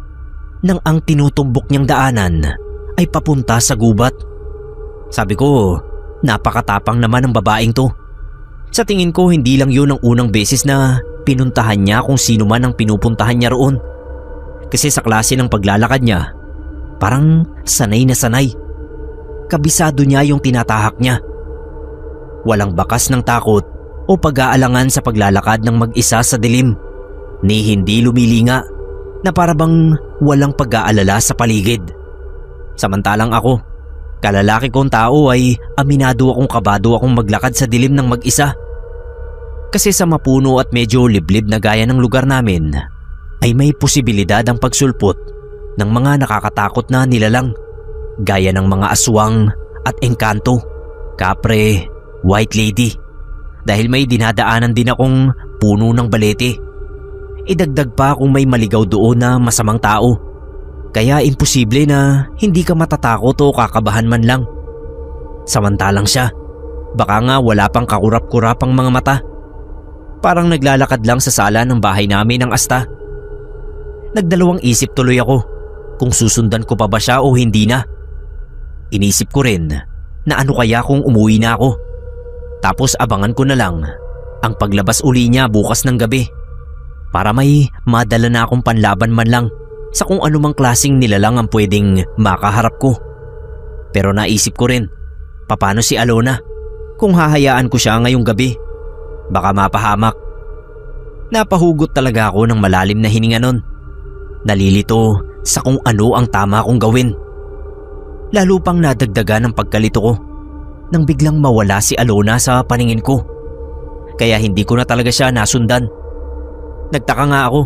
nang ang tinutumbok niyang daanan ay papunta sa gubat. Sabi ko, napakatapang naman ng babaeng to. Sa tingin ko hindi lang yun ang unang beses na pinuntahan niya kung sino man ang pinupuntahan niya roon. Kasi sa klase ng paglalakad niya, parang sanay na sanay. Kabisado niya yung tinatahak niya. Walang bakas ng takot o pag-aalangan sa paglalakad ng mag-isa sa dilim, ni hindi lumilinga na parabang walang pag-aalala sa paligid. Samantalang ako, kalalaki kong tao ay aminado akong kabado akong maglakad sa dilim ng mag-isa. Kasi sa mapuno at medyo liblib na gaya ng lugar namin ay may posibilidad ang pagsulpot ng mga nakakatakot na nilalang gaya ng mga aswang at engkanto, kapre, white lady. Dahil may dinadaanan din akong puno ng balete. Idagdag pa kung may maligaw doon na masamang tao. Kaya imposible na hindi ka matatakot o kakabahan man lang. Samantalang siya, baka nga wala pang kakurap-kurapang mga mata. Parang naglalakad lang sa sala ng bahay namin ng asta. Nagdalawang isip tuloy ako kung susundan ko pa ba siya o hindi na. Inisip ko rin na ano kaya kung umuwi na ako. Tapos abangan ko na lang ang paglabas uli niya bukas ng gabi para may madala na akong panlaban man lang sa kung anumang klaseng nilalang ang pwedeng makaharap ko. Pero naisip ko rin, paano si Alona? Kung hahayaan ko siya ngayong gabi, baka mapahamak. Napahugot talaga ako ng malalim na hininga nun. Nalilito sa kung ano ang tama kong gawin. Lalo pang nadagdagan ng pagkalito ko nang biglang mawala si Alona sa paningin ko. Kaya hindi ko na talaga siya nasundan. Nagtaka nga ako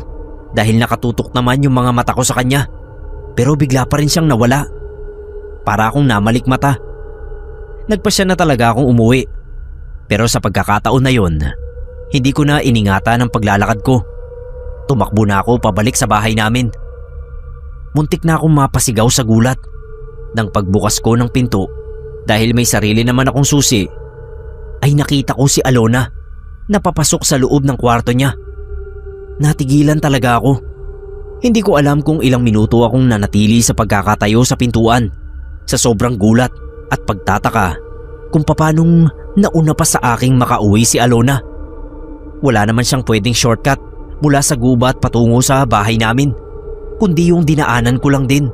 dahil nakatutok naman yung mga mata ko sa kanya, pero bigla pa rin siyang nawala. Para akong namalikmata. Nagpasya na talaga akong umuwi. Pero sa pagkakataon na yon, hindi ko na iningatan ang paglalakad ko. Tumakbo na ako pabalik sa bahay namin. Muntik na akong mapasigaw sa gulat nang pagbukas ko ng pinto, dahil may sarili naman akong susi, ay nakita ko si Alona na papasok sa loob ng kwarto niya. Natigilan talaga ako. Hindi ko alam kung ilang minuto akong nanatili sa pagkakatayo sa pintuan, sa sobrang gulat at pagtataka kung papanong nauna pa sa aking makauwi si Alona. Wala naman siyang pwedeng shortcut mula sa gubat patungo sa bahay namin, kundi yung dinaanan ko lang din.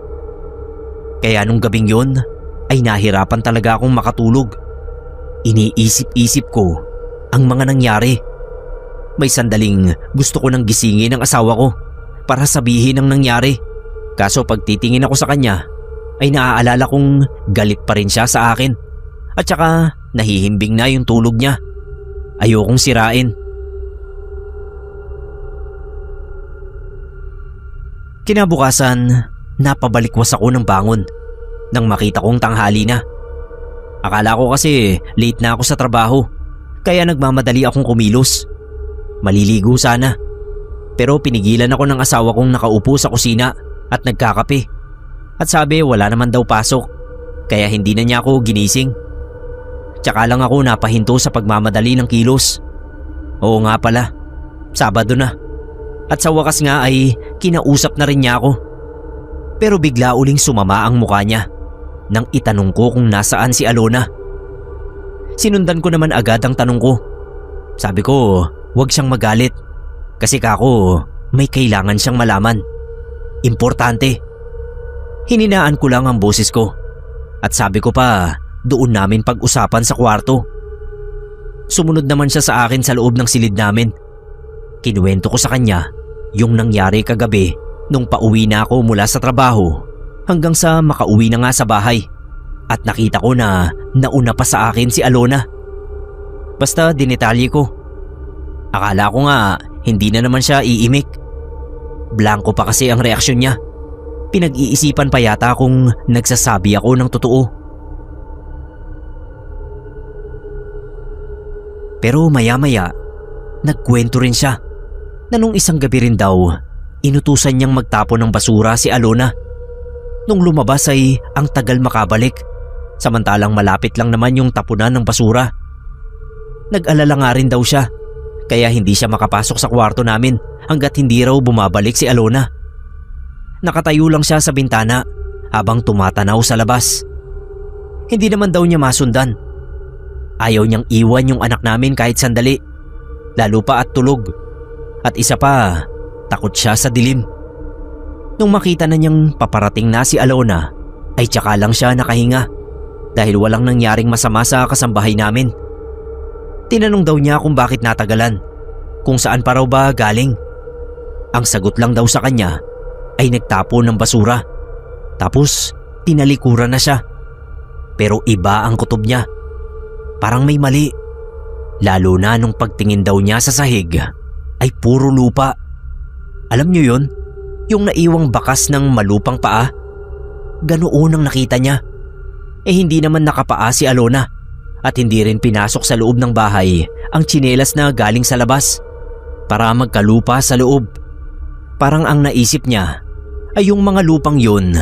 Kaya nung gabing yon ay nahirapan talaga akong makatulog. Iniisip-isip ko ang mga nangyari. May sandaling gusto ko nang gisingin ang asawa ko para sabihin ang nangyari. Kaso pagtitingin ako sa kanya ay naaalala kong galit pa rin siya sa akin. At saka nahihimbing na yung tulog niya. Ayokong sirain. Kinabukasan, napabalikwas ako ng bangon nang makita kong tanghali na. Akala ko kasi late na ako sa trabaho, kaya nagmamadali akong kumilos. Maliligo sana, pero pinigilan ako ng asawa kong nakaupo sa kusina at nagkakape. At sabi wala naman daw pasok, kaya hindi na niya ako ginising. Tsaka lang ako napahinto sa pagmamadali ng kilos. Oo nga pala, Sabado na. At sa wakas nga ay kinausap na rin niya ako. Pero bigla uling sumama ang mukha niya nang itanong ko kung nasaan si Alona. Sinundan ko naman agad ang tanong ko. Sabi ko, huwag siyang magalit kasi kako may kailangan siyang malaman. Importante. Hininaan ko lang ang boses ko at sabi ko pa doon namin pag-usapan sa kwarto. Sumunod naman siya sa akin sa loob ng silid namin. Kinuwento ko sa kanya yung nangyari kagabi nung pauwi na ako mula sa trabaho hanggang sa makauwi na nga sa bahay at nakita ko na nauna pa sa akin si Alona. Basta dinetalye ko. Akala ko nga hindi na naman siya iimik. Blanko pa kasi ang reaksyon niya. Pinag-iisipan pa yata kung nagsasabi ako ng totoo. Pero maya-maya, nagkwento rin siya na nung isang gabi rin daw, inutusan niyang magtapon ng basura si Alona. Nung lumabas ay ang tagal makabalik, samantalang malapit lang naman yung tapunan ng basura. Nag-alala nga rin daw siya, kaya hindi siya makapasok sa kwarto namin hanggat hindi raw bumabalik si Alona. Nakatayo lang siya sa bintana habang tumatanaw sa labas. Hindi naman daw niya masundan. Ayaw niyang iwan yung anak namin kahit sandali, lalo pa at tulog. At isa pa, takot siya sa dilim. Nung makita na niyang paparating na si Alona, ay tsaka lang siya nakahinga dahil walang nangyaring masama sa kasambahay namin. Tinanong daw niya kung bakit natagalan, kung saan pa raw ba galing. Ang sagot lang daw sa kanya ay nagtapon ng basura. Tapos tinalikuran na siya. Pero iba ang kutob niya. Parang may mali. Lalo na nung pagtingin daw niya sa sahig ay puro lupa. Alam niyo yon? Yung naiwang bakas ng malupang paa. Ganoon ang nakita niya. Hindi naman nakapaa si Alona at hindi rin pinasok sa loob ng bahay ang tsinelas na galing sa labas para magkalupa sa loob. Parang ang naisip niya ay yung mga lupang yun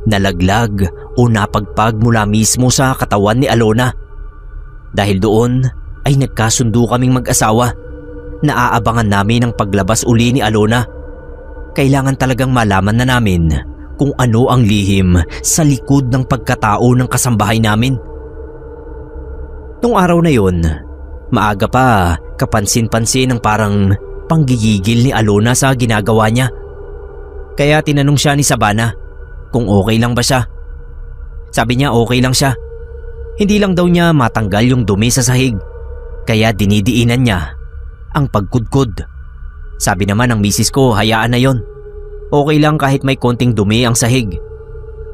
nalaglag o napagpag mula mismo sa katawan ni Alona. Dahil doon ay nagkasundo kaming mag-asawa na aabangan namin ang paglabas uli ni Alona. Kailangan talagang malaman na namin kung ano ang lihim sa likod ng pagkatao ng kasambahay namin. Nung araw na yun, maaga pa kapansin-pansin ang parang panggigigil ni Alona sa ginagawa niya. Kaya tinanong siya ni Sabana kung okay lang ba siya. Sabi niya okay lang siya. Hindi lang daw niya matanggal yung dumi sa sahig, kaya dinidiinan niya ang pagkudkod. Sabi naman ng misis ko hayaan na yon. Okay lang kahit may konting dumi ang sahig.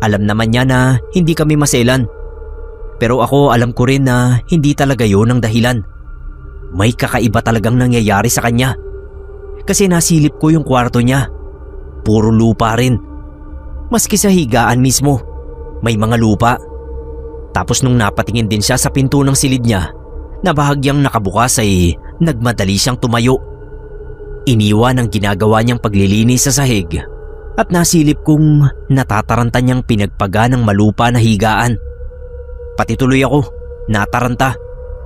Alam naman niya na hindi kami maselan. Pero ako alam ko rin na hindi talaga yon ang dahilan. May kakaiba talagang nangyayari sa kanya. Kasi nasilip ko yung kwarto niya. Puro lupa rin. Maski sa higaan mismo, may mga lupa. Tapos nung napatingin din siya sa pinto ng silid niya na bahagyang nakabukas ay nagmadali siyang tumayo. Iniwan ang ginagawa niyang paglilinis sa sahig at nasilip kong natataranta niyang pinagpaga ng malupa na higaan. Pati tuloy ako nataranta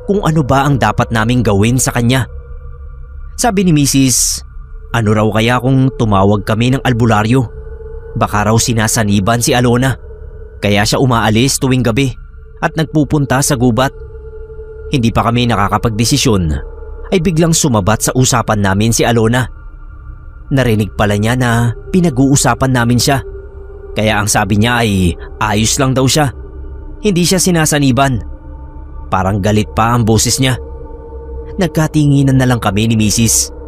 kung ano ba ang dapat naming gawin sa kanya. Sabi ni Mrs., ano raw kaya kung tumawag kami ng albularyo? Baka raw sinasaniban si Alona. Kaya siya umaalis tuwing gabi at nagpupunta sa gubat. Hindi pa kami nakakapagdesisyon ay biglang sumabat sa usapan namin si Alona. Narinig pala niya na pinag-uusapan namin siya. Kaya ang sabi niya ay ayos lang daw siya. Hindi siya sinasaniban. Parang galit pa ang boses niya. Nagkatinginan na lang kami ni Mrs.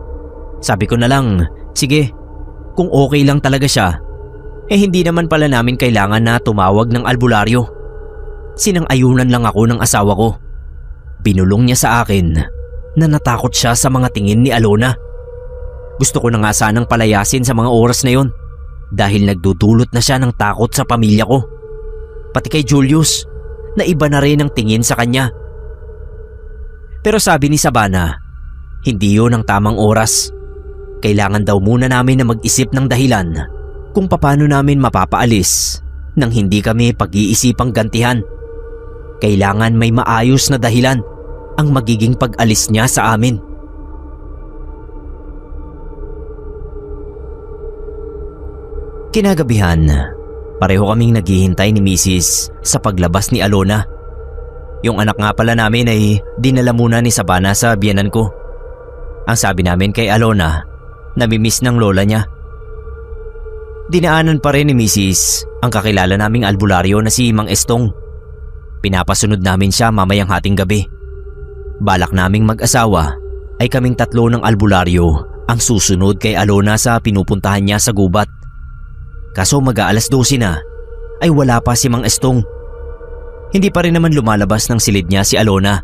Sabi ko na lang, sige, kung okay lang talaga siya, hindi naman pala namin kailangan na tumawag ng albularyo. Sinang-ayunan lang ako ng asawa ko. Binulong niya sa akin na natakot siya sa mga tingin ni Alona. Gusto ko na nga sanang palayasin sa mga oras na yon dahil nagdudulot na siya ng takot sa pamilya ko. Pati kay Julius, na iba na rin ang tingin sa kanya. Pero sabi ni Sabana, hindi yun ang tamang oras. Kailangan daw muna namin na mag-isip ng dahilan kung paano namin mapapaalis nang hindi kami pag-iisipang gantihan. Kailangan may maayos na dahilan ang magiging pag-alis niya sa amin. Kinagabihan, pareho kaming naghihintay ni Mrs. sa paglabas ni Alona. Yung anak nga pala namin ay dinala muna ni Sabana sa biyenan ko. Ang sabi namin kay Alona, namimiss ng lola niya. Dinaanan pa rin ni Mrs. ang kakilala naming albularyo na si Mang Estong. Pinapasunod namin siya mamayang hating gabi. Balak naming mag-asawa ay kaming tatlo ng albularyo ang susunod kay Alona sa pinupuntahan niya sa gubat. Kaso mag-aalas 12 na ay wala pa si Mang Estong. Hindi pa rin naman lumalabas ng silid niya si Alona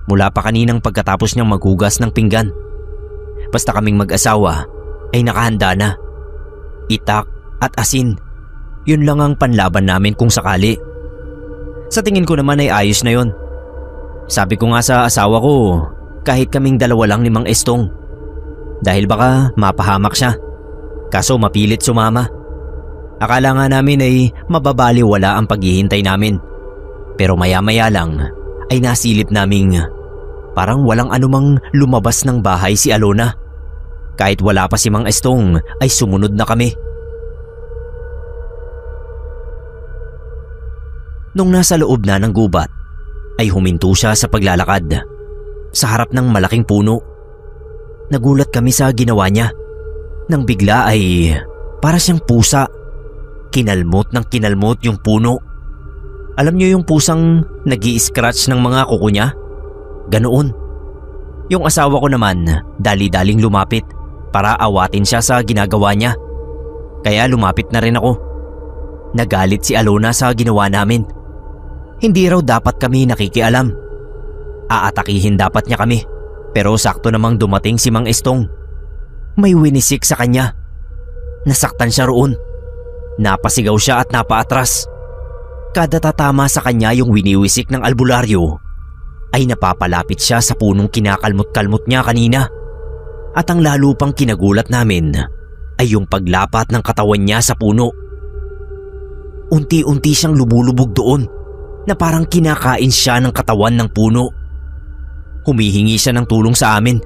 mula pa kaninang pagkatapos niyang maghugas ng pinggan. Basta kaming mag-asawa ay nakahanda na. Itak at asin, yun lang ang panlaban namin kung sakali. Sa tingin ko naman ay ayos na yun. Sabi ko nga sa asawa ko, kahit kaming dalawa lang ni Mang Estong. Dahil baka mapahamak siya. Kaso mapilit sumama. Akala nga namin ay mababaliwala ang paghihintay namin. Pero maya-maya lang ay nasilip naming parang walang anumang lumabas ng bahay si Alona. Kahit wala pa si Mang Estong ay sumunod na kami. Nung nasa loob na ng gubat ay huminto siya sa paglalakad sa harap ng malaking puno. Nagulat kami sa ginawa niya. Nang bigla ay para siyang pusa. Kinalmot ng kinalmot yung puno. Alam niyo yung pusang nag-i-scratch ng mga kuko niya? Ganoon. Yung asawa ko naman dali-daling lumapit para awatin siya sa ginagawa niya. Kaya lumapit na rin ako. Nagalit si Alona sa ginawa namin. Hindi raw dapat kami nakikialam. Aatakihin dapat niya kami. Pero sakto namang dumating si Mang Estong. May winisik sa kanya. Nasaktan siya roon. Napasigaw siya at napaatras. Kada tatama sa kanya yung winiwisik ng albularyo ay napapalapit siya sa punong kinakalmot-kalmot niya kanina. At ang lalo pang kinagulat namin ay yung paglapat ng katawan niya sa puno. Unti-unti siyang lumulubog doon na parang kinakain siya ng katawan ng puno. Humihingi siya ng tulong sa amin.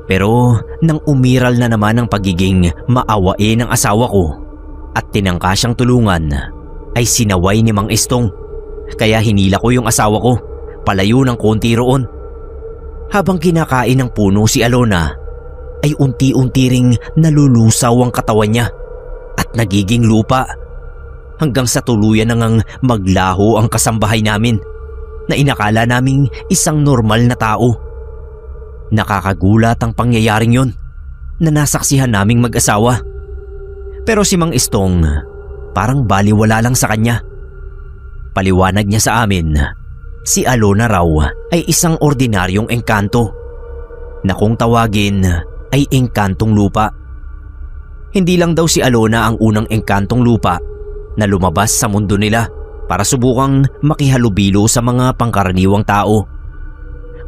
Pero nang umiral na naman ang pagiging maawain ng asawa ko at tinangka siyang tulungan, ay sinaway ni Mang Estong. Kaya hinila ko yung asawa ko palayo ng konti roon. Habang kinakain ng puno si Alona, ay unti-unti ring nalulusaw ang katawan niya at at nagiging lupa. Hanggang sa tuluyan nang maglaho ang kasambahay namin na inakala naming isang normal na tao. Nakakagulat ang pangyayaring yon na nasaksihan naming mag-asawa. Pero si Mang Istong parang baliwala lang sa kanya. Paliwanag niya sa amin, si Alona raw ay isang ordinaryong engkanto na kung tawagin ay engkantong lupa. Hindi lang daw si Alona ang unang engkantong lupa na lumabas sa mundo nila para subukang makihalubilo sa mga pangkaraniwang tao.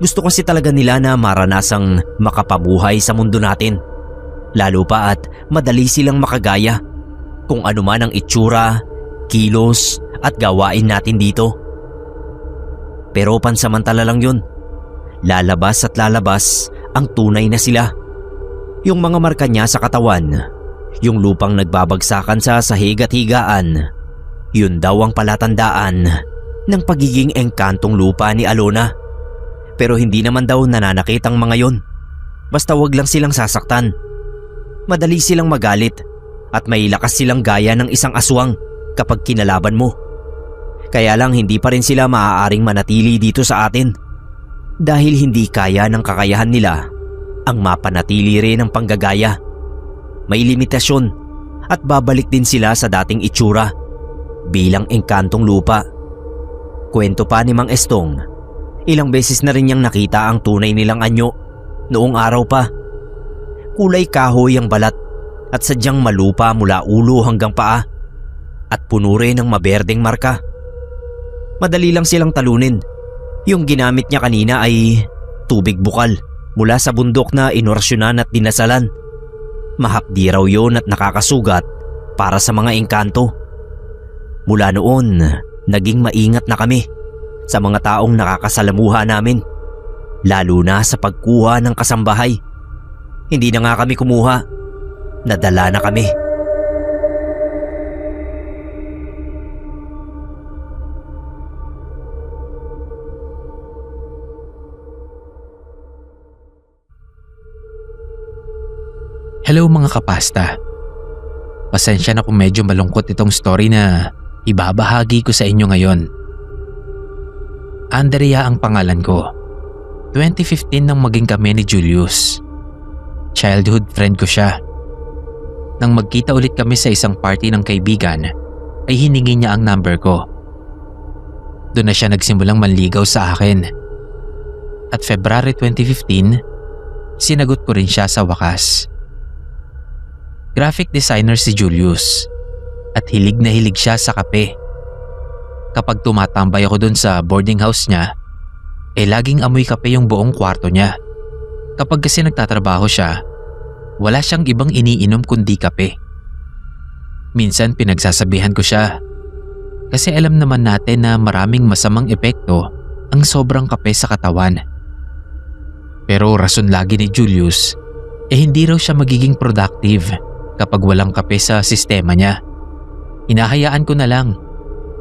Gusto kasi talaga nila na maranasang makapabuhay sa mundo natin. Lalo pa at madali silang makagaya kung ano man ang itsura, kilos at gawain natin dito. Pero pansamantala lang yun. Lalabas at lalabas ang tunay na sila. Yung mga marka niya sa katawan, yung lupang nagbabagsakan sa sahig at higaan, yun daw ang palatandaan ng pagiging engkantong lupa ni Alona. Pero hindi naman daw nananakit ang mga yon. Basta wag lang silang sasaktan. Madali silang magalit at may lakas silang gaya ng isang aswang kapag kinalaban mo. Kaya lang hindi pa rin sila maaaring manatili dito sa atin dahil hindi kaya ng kakayahan nila ang mapanatili rin ng panggagaya. May limitasyon at babalik din sila sa dating itsura bilang engkantong lupa. Kwento pa ni Mang Estong, ilang beses na rin niyang nakita ang tunay nilang anyo noong araw pa. Kulay kahoy ang balat at sadyang malupa mula ulo hanggang paa at puno rin ng maberdeng marka. Madali lang silang talunin. Yung ginamit niya kanina ay tubig bukal mula sa bundok na inorasyonan at dinasalan. Mahapdi raw yun at nakakasugat para sa mga engkanto. Mula noon, naging maingat na kami sa mga taong nakakasalamuha namin, lalo na sa pagkuha ng kasambahay. Hindi na nga kami kumuha, nadala na kami. Hello mga kapasta. Pasensya na kung medyo malungkot itong story na ibabahagi ko sa inyo ngayon. Andrea ang pangalan ko. 2015 nang maging kami ni Julius. Childhood friend ko siya. Nang magkita ulit kami sa isang party ng kaibigan, ay hiningi niya ang number ko. Doon na siya nagsimulang manligaw sa akin. At February 2015, sinagot ko rin siya sa wakas. Graphic designer si Julius at hilig na hilig siya sa kape. Kapag tumatambay ako dun sa boarding house niya, laging amoy kape yung buong kwarto niya. Kapag kasi nagtatrabaho siya, wala siyang ibang iniinom kundi kape. Minsan pinagsasabihan ko siya kasi alam naman natin na maraming masamang epekto ang sobrang kape sa katawan. Pero rason lagi ni Julius, hindi raw siya magiging productive kapag walang kape sa sistema niya. Hinahayaan ko na lang.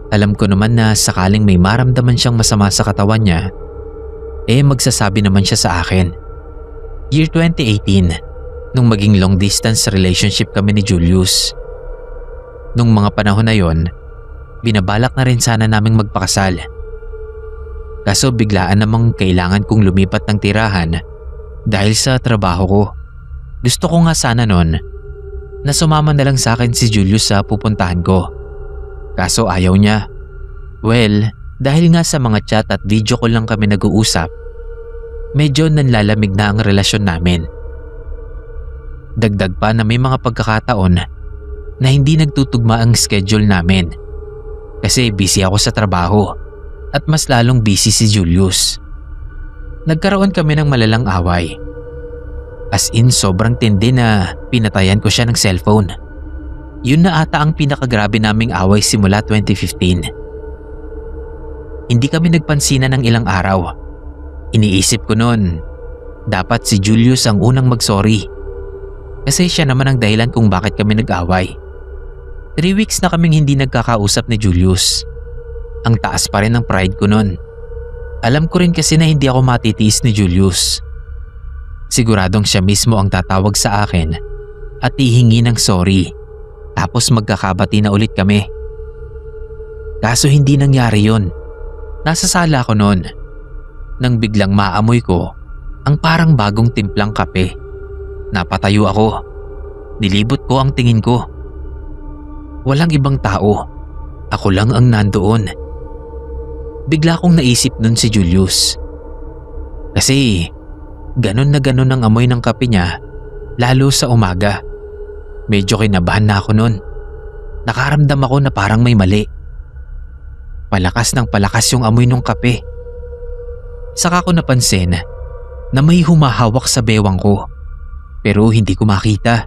Alam ko naman na sakaling may maramdaman siyang masama sa katawan niya, magsasabi naman siya sa akin. Year 2018, nung maging long distance relationship kami ni Julius. Nung mga panahon na yon, binabalak na rin sana naming magpakasal. Kaso biglaan namang kailangan kong lumipat ng tirahan dahil sa trabaho ko. Gusto ko nga sana nun na sumama na lang sa akin si Julius sa pupuntahan ko. Kaso ayaw niya. Well, dahil nga sa mga chat at video call lang kami nag-uusap, medyo nanlalamig na ang relasyon namin. Dagdag pa na may mga pagkakataon na hindi nagtutugma ang schedule namin kasi busy ako sa trabaho at mas lalong busy si Julius. Nagkaroon kami ng malalang away. As in sobrang tindi na pinatayan ko siya ng cellphone. Yun na ata ang pinakagrabe naming away simula 2015. Hindi kami nagpansinan ng ilang araw. Iniisip ko noon, dapat si Julius ang unang mag-sorry. Kasi siya naman ang dahilan kung bakit kami nag-away. 3 weeks na kaming hindi nagkakausap ni Julius. Ang taas pa rin ng pride ko noon. Alam ko rin kasi na hindi ako matitiis ni Julius. Siguradong siya mismo ang tatawag sa akin at hihingi ng sorry Tapos magkakabati na ulit kami. Kaso hindi nangyari yon. Nasa sala ko noon nang biglang maamoy ko ang parang bagong timplang kape. Napatayo ako. Nilibot ko ang tingin ko. Walang ibang tao. Ako lang ang nandoon. Bigla kong naisip nun si Julius. Kasi ganon na ganon ang amoy ng kape niya lalo sa umaga. Medyo kinabahan na ako nun. Nakaramdam ako na parang may mali. Palakas ng palakas yung amoy ng kape. Saka ko napansin na may humahawak sa bewang ko. Pero hindi ko makita.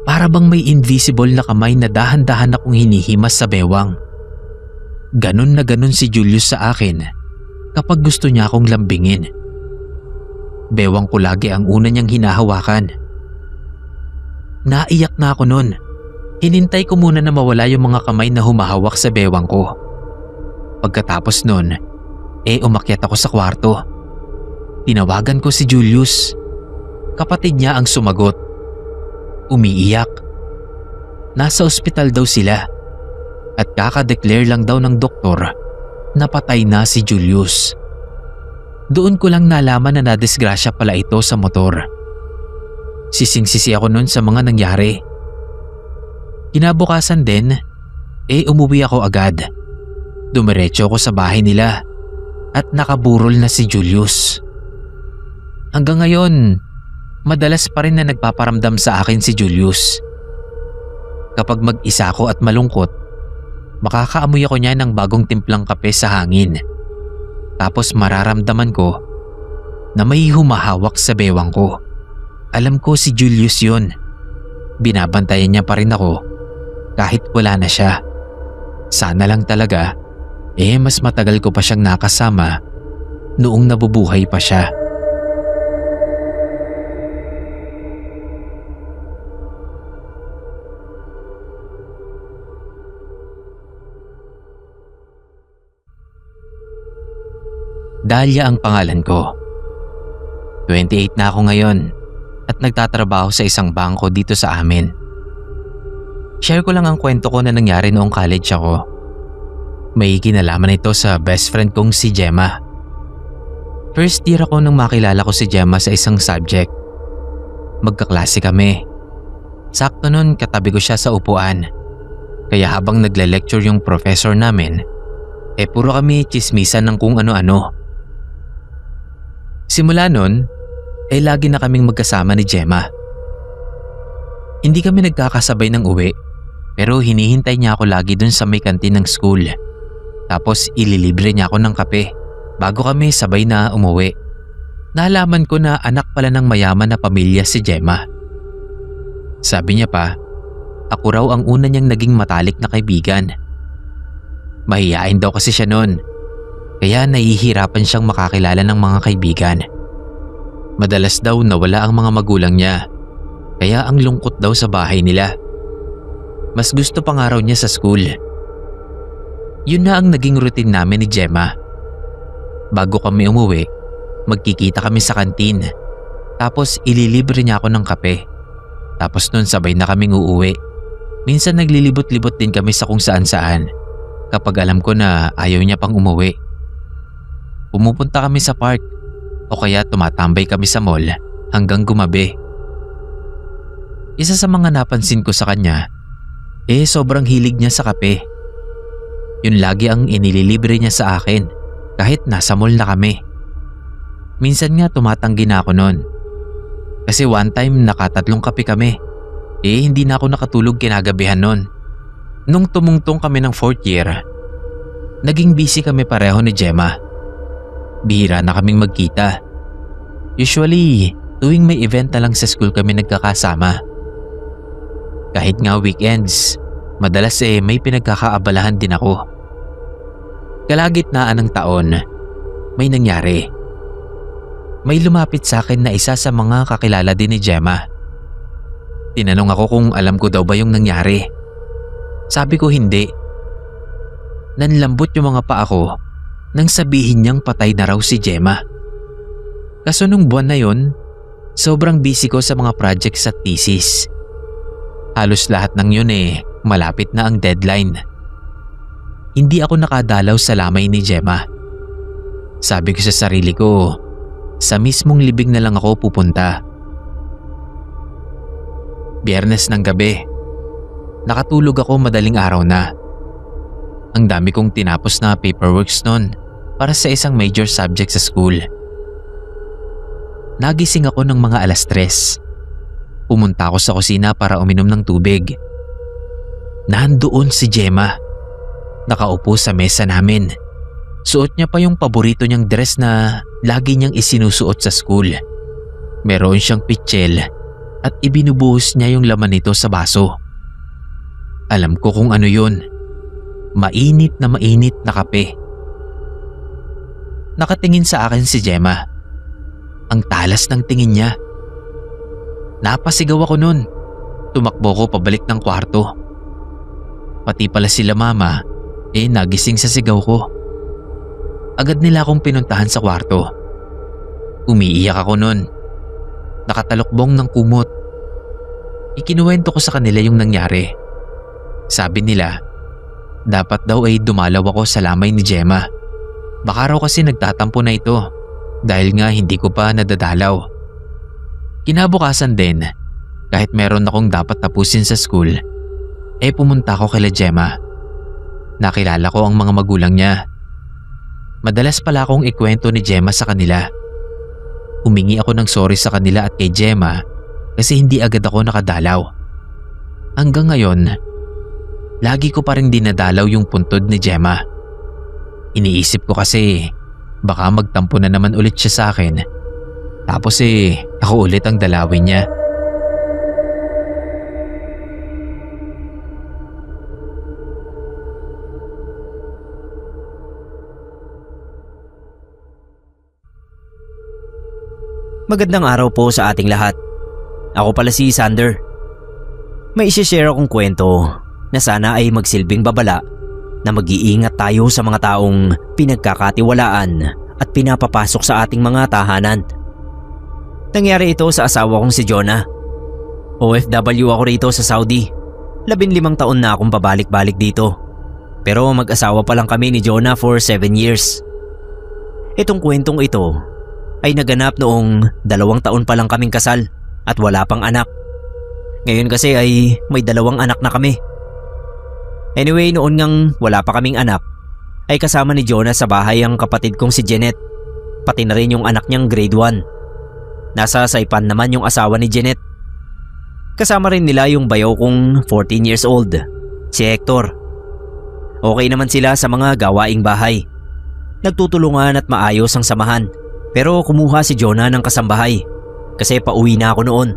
Para bang may invisible na kamay na dahan-dahan akong hinihimas sa bewang. Ganon na ganon si Julius sa akin kapag gusto niya akong lambingin. Bewang ko lagi ang una niyang hinahawakan. Naiyak na ako nun. Hinintay ko muna na mawala yung mga kamay na humahawak sa bewang ko. Pagkatapos nun, umakyat ako sa kwarto. Tinawagan ko si Julius. Kapatid niya ang sumagot. Umiiyak. Nasa ospital daw sila. At kakadeclare lang daw ng doktor na patay na si Julius. Doon ko lang nalaman na nadisgrasya pala ito sa motor. Sising-sisi ako nun sa mga nangyari. Kinabukasan din, umuwi ako agad. Dumiretso ako sa bahay nila at nakaburol na si Julius. Hanggang ngayon, madalas pa rin na nagpaparamdam sa akin si Julius. Kapag mag-isa ako at malungkot, makakaamoy ako niya ng bagong timplang kape sa hangin. Tapos mararamdaman ko na may humahawak sa bewang ko. Alam ko si Julius yun. Binabantayan niya pa rin ako kahit wala na siya. Sana lang talaga mas matagal ko pa siyang nakasama noong nabubuhay pa siya. Dahlia ang pangalan ko. 28 na ako ngayon at nagtatrabaho sa isang bangko dito sa amin. Share ko lang ang kwento ko na nangyari noong college ako. May kinalaman ito sa best friend kong si Gemma. First year ako nang makilala ko si Gemma sa isang subject. Magkaklase kami. Sakto nun katabi ko siya sa upuan. Kaya habang nagle-lecture yung professor namin, puro kami chismisan ng kung ano-ano. Simula nun, lagi na kaming magkasama ni Gemma. Hindi kami nagkakasabay ng uwi, pero hinihintay niya ako lagi dun sa may kantin ng school. Tapos ililibre niya ako ng kape bago kami sabay na umuwi. Nalaman ko na anak pala ng mayaman na pamilya si Gemma. Sabi niya pa, ako raw ang una niyang naging matalik na kaibigan. Mahihain daw kasi siya noon, kaya nahihirapan siyang makakilala ng mga kaibigan. Madalas daw nawala ang mga magulang niya, kaya ang lungkot daw sa bahay nila. Mas gusto pa nga raw niya sa school. Yun na ang naging routine namin ni Gemma. Bago kami umuwi, magkikita kami sa kantin. Tapos ililibre niya ako ng kape. Tapos nun sabay na kaming uuwi. Minsan naglilibot-libot din kami sa kung saan-saan kapag alam ko na ayaw niya pang umuwi. Pumupunta kami sa park o kaya tumatambay kami sa mall hanggang gumabi. Isa sa mga napansin ko sa kanya, sobrang hilig niya sa kape. Yun lagi ang inililibre niya sa akin kahit nasa mall na kami. Minsan nga tumatanggi na ako noon. Kasi one time nakatatlong kape kami. Hindi na ako nakatulog kinagabihan noon. Nung tumungtong kami ng 4th year, naging busy kami pareho ni Gemma. Bihira na kaming magkita. Usually, tuwing may event na lang sa school kami nagkakasama. Kahit nga weekends, madalas may pinagkakaabalahan din ako. Kalagitnaan ng taon, may nangyari. May lumapit sa akin na isa sa mga kakilala din ni Gemma. Tinanong ako kung alam ko daw ba yung nangyari. Sabi ko hindi. Nanlambot yung mga paa ko nang sabihin niyang patay na raw si Gemma. Kaso nung buwan na yon, sobrang busy ko sa mga projects at thesis. Halos lahat ng yun malapit na ang deadline. Hindi ako nakadalaw sa lamay ni Gemma. Sabi ko sa sarili ko, sa mismong libing na lang ako pupunta. Biyernes ng gabi. Nakatulog ako madaling araw na. Ang dami kong tinapos na paperworks nun para sa isang major subject sa school. Nagising ako ng mga 3:00. Pumunta ako sa kusina para uminom ng tubig. Nandoon si Gemma. Nakaupo sa mesa namin. Suot niya pa yung paborito niyang dress na lagi niyang isinusuot sa school. Meron siyang pitchel at ibinubuhos niya yung laman nito sa baso. Alam ko kung ano yun. Mainit na kape. Nakatingin sa akin si Gemma. Ang talas ng tingin niya. Napasigaw ako nun. Tumakbo ko pabalik ng kwarto. Pati pala sila mama, nagising sa sigaw ko. Agad nila akong pinuntahan sa kwarto. Umiiyak ako nun. Nakatalokbong ng kumot. Ikinuwento ko sa kanila yung nangyari. Sabi nila, dapat daw dumalaw ako sa lamay ni Gemma. Baka raw kasi nagtatampo na ito dahil nga hindi ko pa nadadalaw. Kinabukasan din, kahit meron akong dapat tapusin sa school, pumunta ako kay Gemma. Nakilala ko ang mga magulang niya. Madalas pala akong ikwento ni Gemma sa kanila. Humingi ako ng sorry sa kanila at kay Gemma kasi hindi agad ako nakadalaw. Hanggang ngayon, lagi ko pa rin dinadalaw yung puntod ni Gemma. Iniisip ko kasi baka magtampo na naman ulit siya sa akin. Tapos ako ulit ang dalawin niya. Magandang araw po sa ating lahat. Ako pala si Sander. May isi-share akong kwento na sana ay magsilbing babala na mag-iingat tayo sa mga taong pinagkakatiwalaan at pinapapasok sa ating mga tahanan. Nangyari ito sa asawa kong si Jonah. OFW ako rito sa Saudi. 15 taon na akong pabalik-balik dito. Pero mag-asawa pa lang kami ni Jonah for 7 years. Itong kwentong ito ay naganap noong 2 taon pa lang kaming kasal at wala pang anak. Ngayon kasi ay may 2 anak na kami. Anyway, noon ngang wala pa kaming anak, ay kasama ni Jonah sa bahay ang kapatid kong si Jeanette, pati na rin yung anak niyang grade 1. Nasa Saipan naman yung asawa ni Jeanette. Kasama rin nila yung bayaw kong 14 years old, si Hector. Okay naman sila sa mga gawaing bahay. Nagtutulungan at maayos ang samahan. Pero kumuha si Jonah ng kasambahay kasi pauwi na ako noon.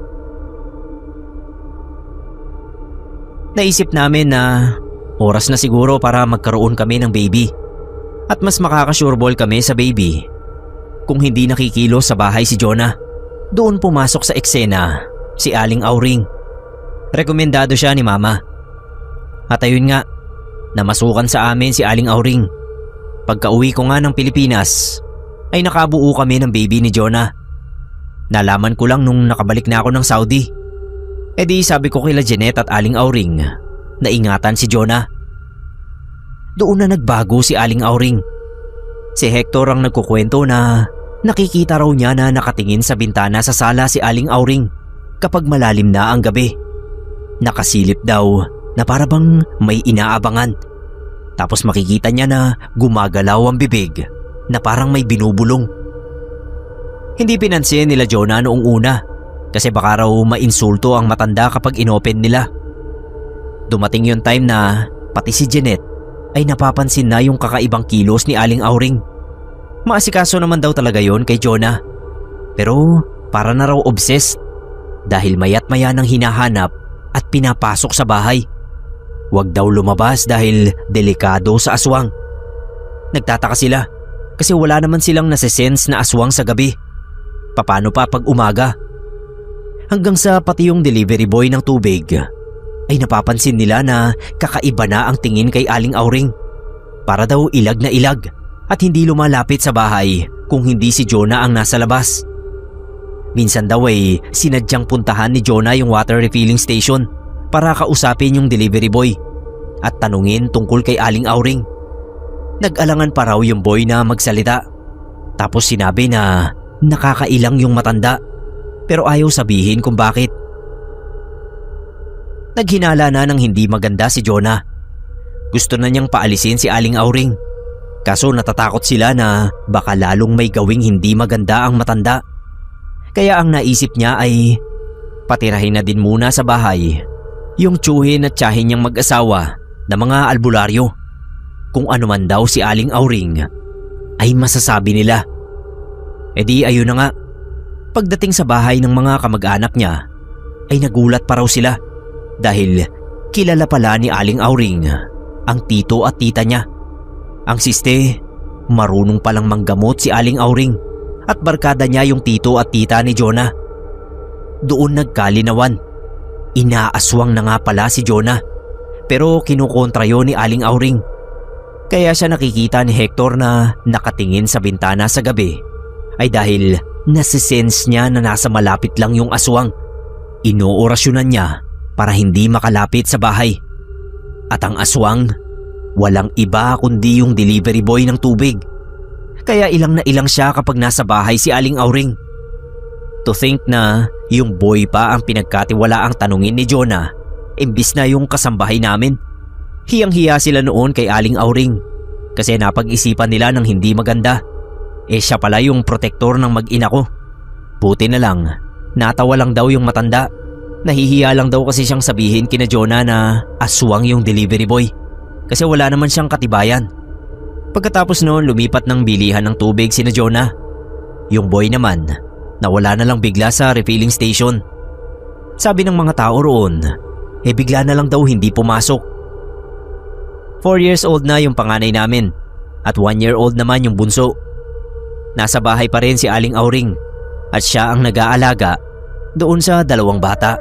Naisip namin na oras na siguro para magkaroon kami ng baby at mas makakasureball kami sa baby kung hindi nakikilos sa bahay si Jonah. Doon pumasok sa eksena si Aling Auring. Rekomendado siya ni Mama. At ayun nga, namasukan sa amin si Aling Auring. Pagka-uwi ko nga ng Pilipinas ay nakabuo kami ng baby ni Jonah. Nalaman ko lang nung nakabalik na ako ng Saudi. Di sabi ko kila Jeanette at Aling Auring na ingatan si Jonah. Doon na nagbago si Aling Auring. Si Hector ang nagkukwento na nakikita raw niya na nakatingin sa bintana sa sala si Aling Auring kapag malalim na ang gabi. Nakasilip daw na para bang may inaabangan. Tapos makikita niya na gumagalaw ang bibig na parang may binubulong. Hindi pinansin nila Jonah noong una kasi baka raw mainsulto ang matanda kapag inopen nila. Dumating yung time na pati si Jeanette ay napapansin na yung kakaibang kilos ni Aling Auring. Maasikaso naman daw talaga yon kay Jonah. Pero para na raw obsessed dahil mayat maya nang hinahanap at pinapasok sa bahay. Huwag daw lumabas dahil delikado sa aswang. Nagtataka sila kasi wala naman silang nasisense na aswang sa gabi. Paano pa pag umaga? Hanggang sa pati yung delivery boy ng tubig ay napapansin nila na kakaiba na ang tingin kay Aling Auring. Para daw ilag na ilag at hindi lumalapit sa bahay kung hindi si Jonah ang nasa labas. Minsan daw ay sinadyang puntahan ni Jonah yung water refilling station para kausapin yung delivery boy at tanungin tungkol kay Aling Auring. Nag-alangan pa raw yung boy na magsalita. Tapos sinabi na nakakailang yung matanda pero ayaw sabihin kung bakit. Naghinala na ng hindi maganda si Jonah. Gusto na niyang paalisin si Aling Auring. Kaso natatakot sila na baka lalong may gawing hindi maganda ang matanda. Kaya ang naisip niya ay patirahin na din muna sa bahay yung tiyuhin at tiyahin niyang mag-asawa na mga albularyo. Kung ano man daw si Aling Auring ay masasabi nila. E di ayun na nga. Pagdating sa bahay ng mga kamag-anak niya ay nagulat pa raw sila dahil kilala pala ni Aling Auring ang tito at tita niya. Ang siste, marunong palang manggamot si Aling Auring at barkada niya yung tito at tita ni Jonah. Doon nagkalinawan. Inaaswang na nga pala si Jonah pero kinukontra yun ni Aling Auring. Kaya siya nakikita ni Hector na nakatingin sa bintana sa gabi ay dahil nasisense niya na nasa malapit lang yung aswang. Inoorasyonan niya para hindi makalapit sa bahay. At ang aswang, walang iba kundi yung delivery boy ng tubig. Kaya ilang na ilang siya kapag nasa bahay si Aling Auring. To think na yung boy pa ang pinagkatiwalaang tanungin ni Jonah imbis na yung kasambahay namin. Hiyang-hiya sila noon kay Aling Auring kasi napag-isipan nila ng hindi maganda. Siya pala yung protektor ng mag-ina ko. Buti na lang, natawa lang daw yung matanda. Nahihiya lang daw kasi siyang sabihin kina Jonah na aswang yung delivery boy kasi wala naman siyang katibayan. Pagkatapos noon, lumipat ng bilihan ng tubig sina Jonah. Yung boy naman, nawala na lang bigla sa refilling station. Sabi ng mga tao roon, bigla na lang daw hindi pumasok. 4 years old na yung panganay namin at 1 year old naman yung bunso. Nasa bahay pa rin si Aling Auring at siya ang nag-aalaga doon sa dalawang bata.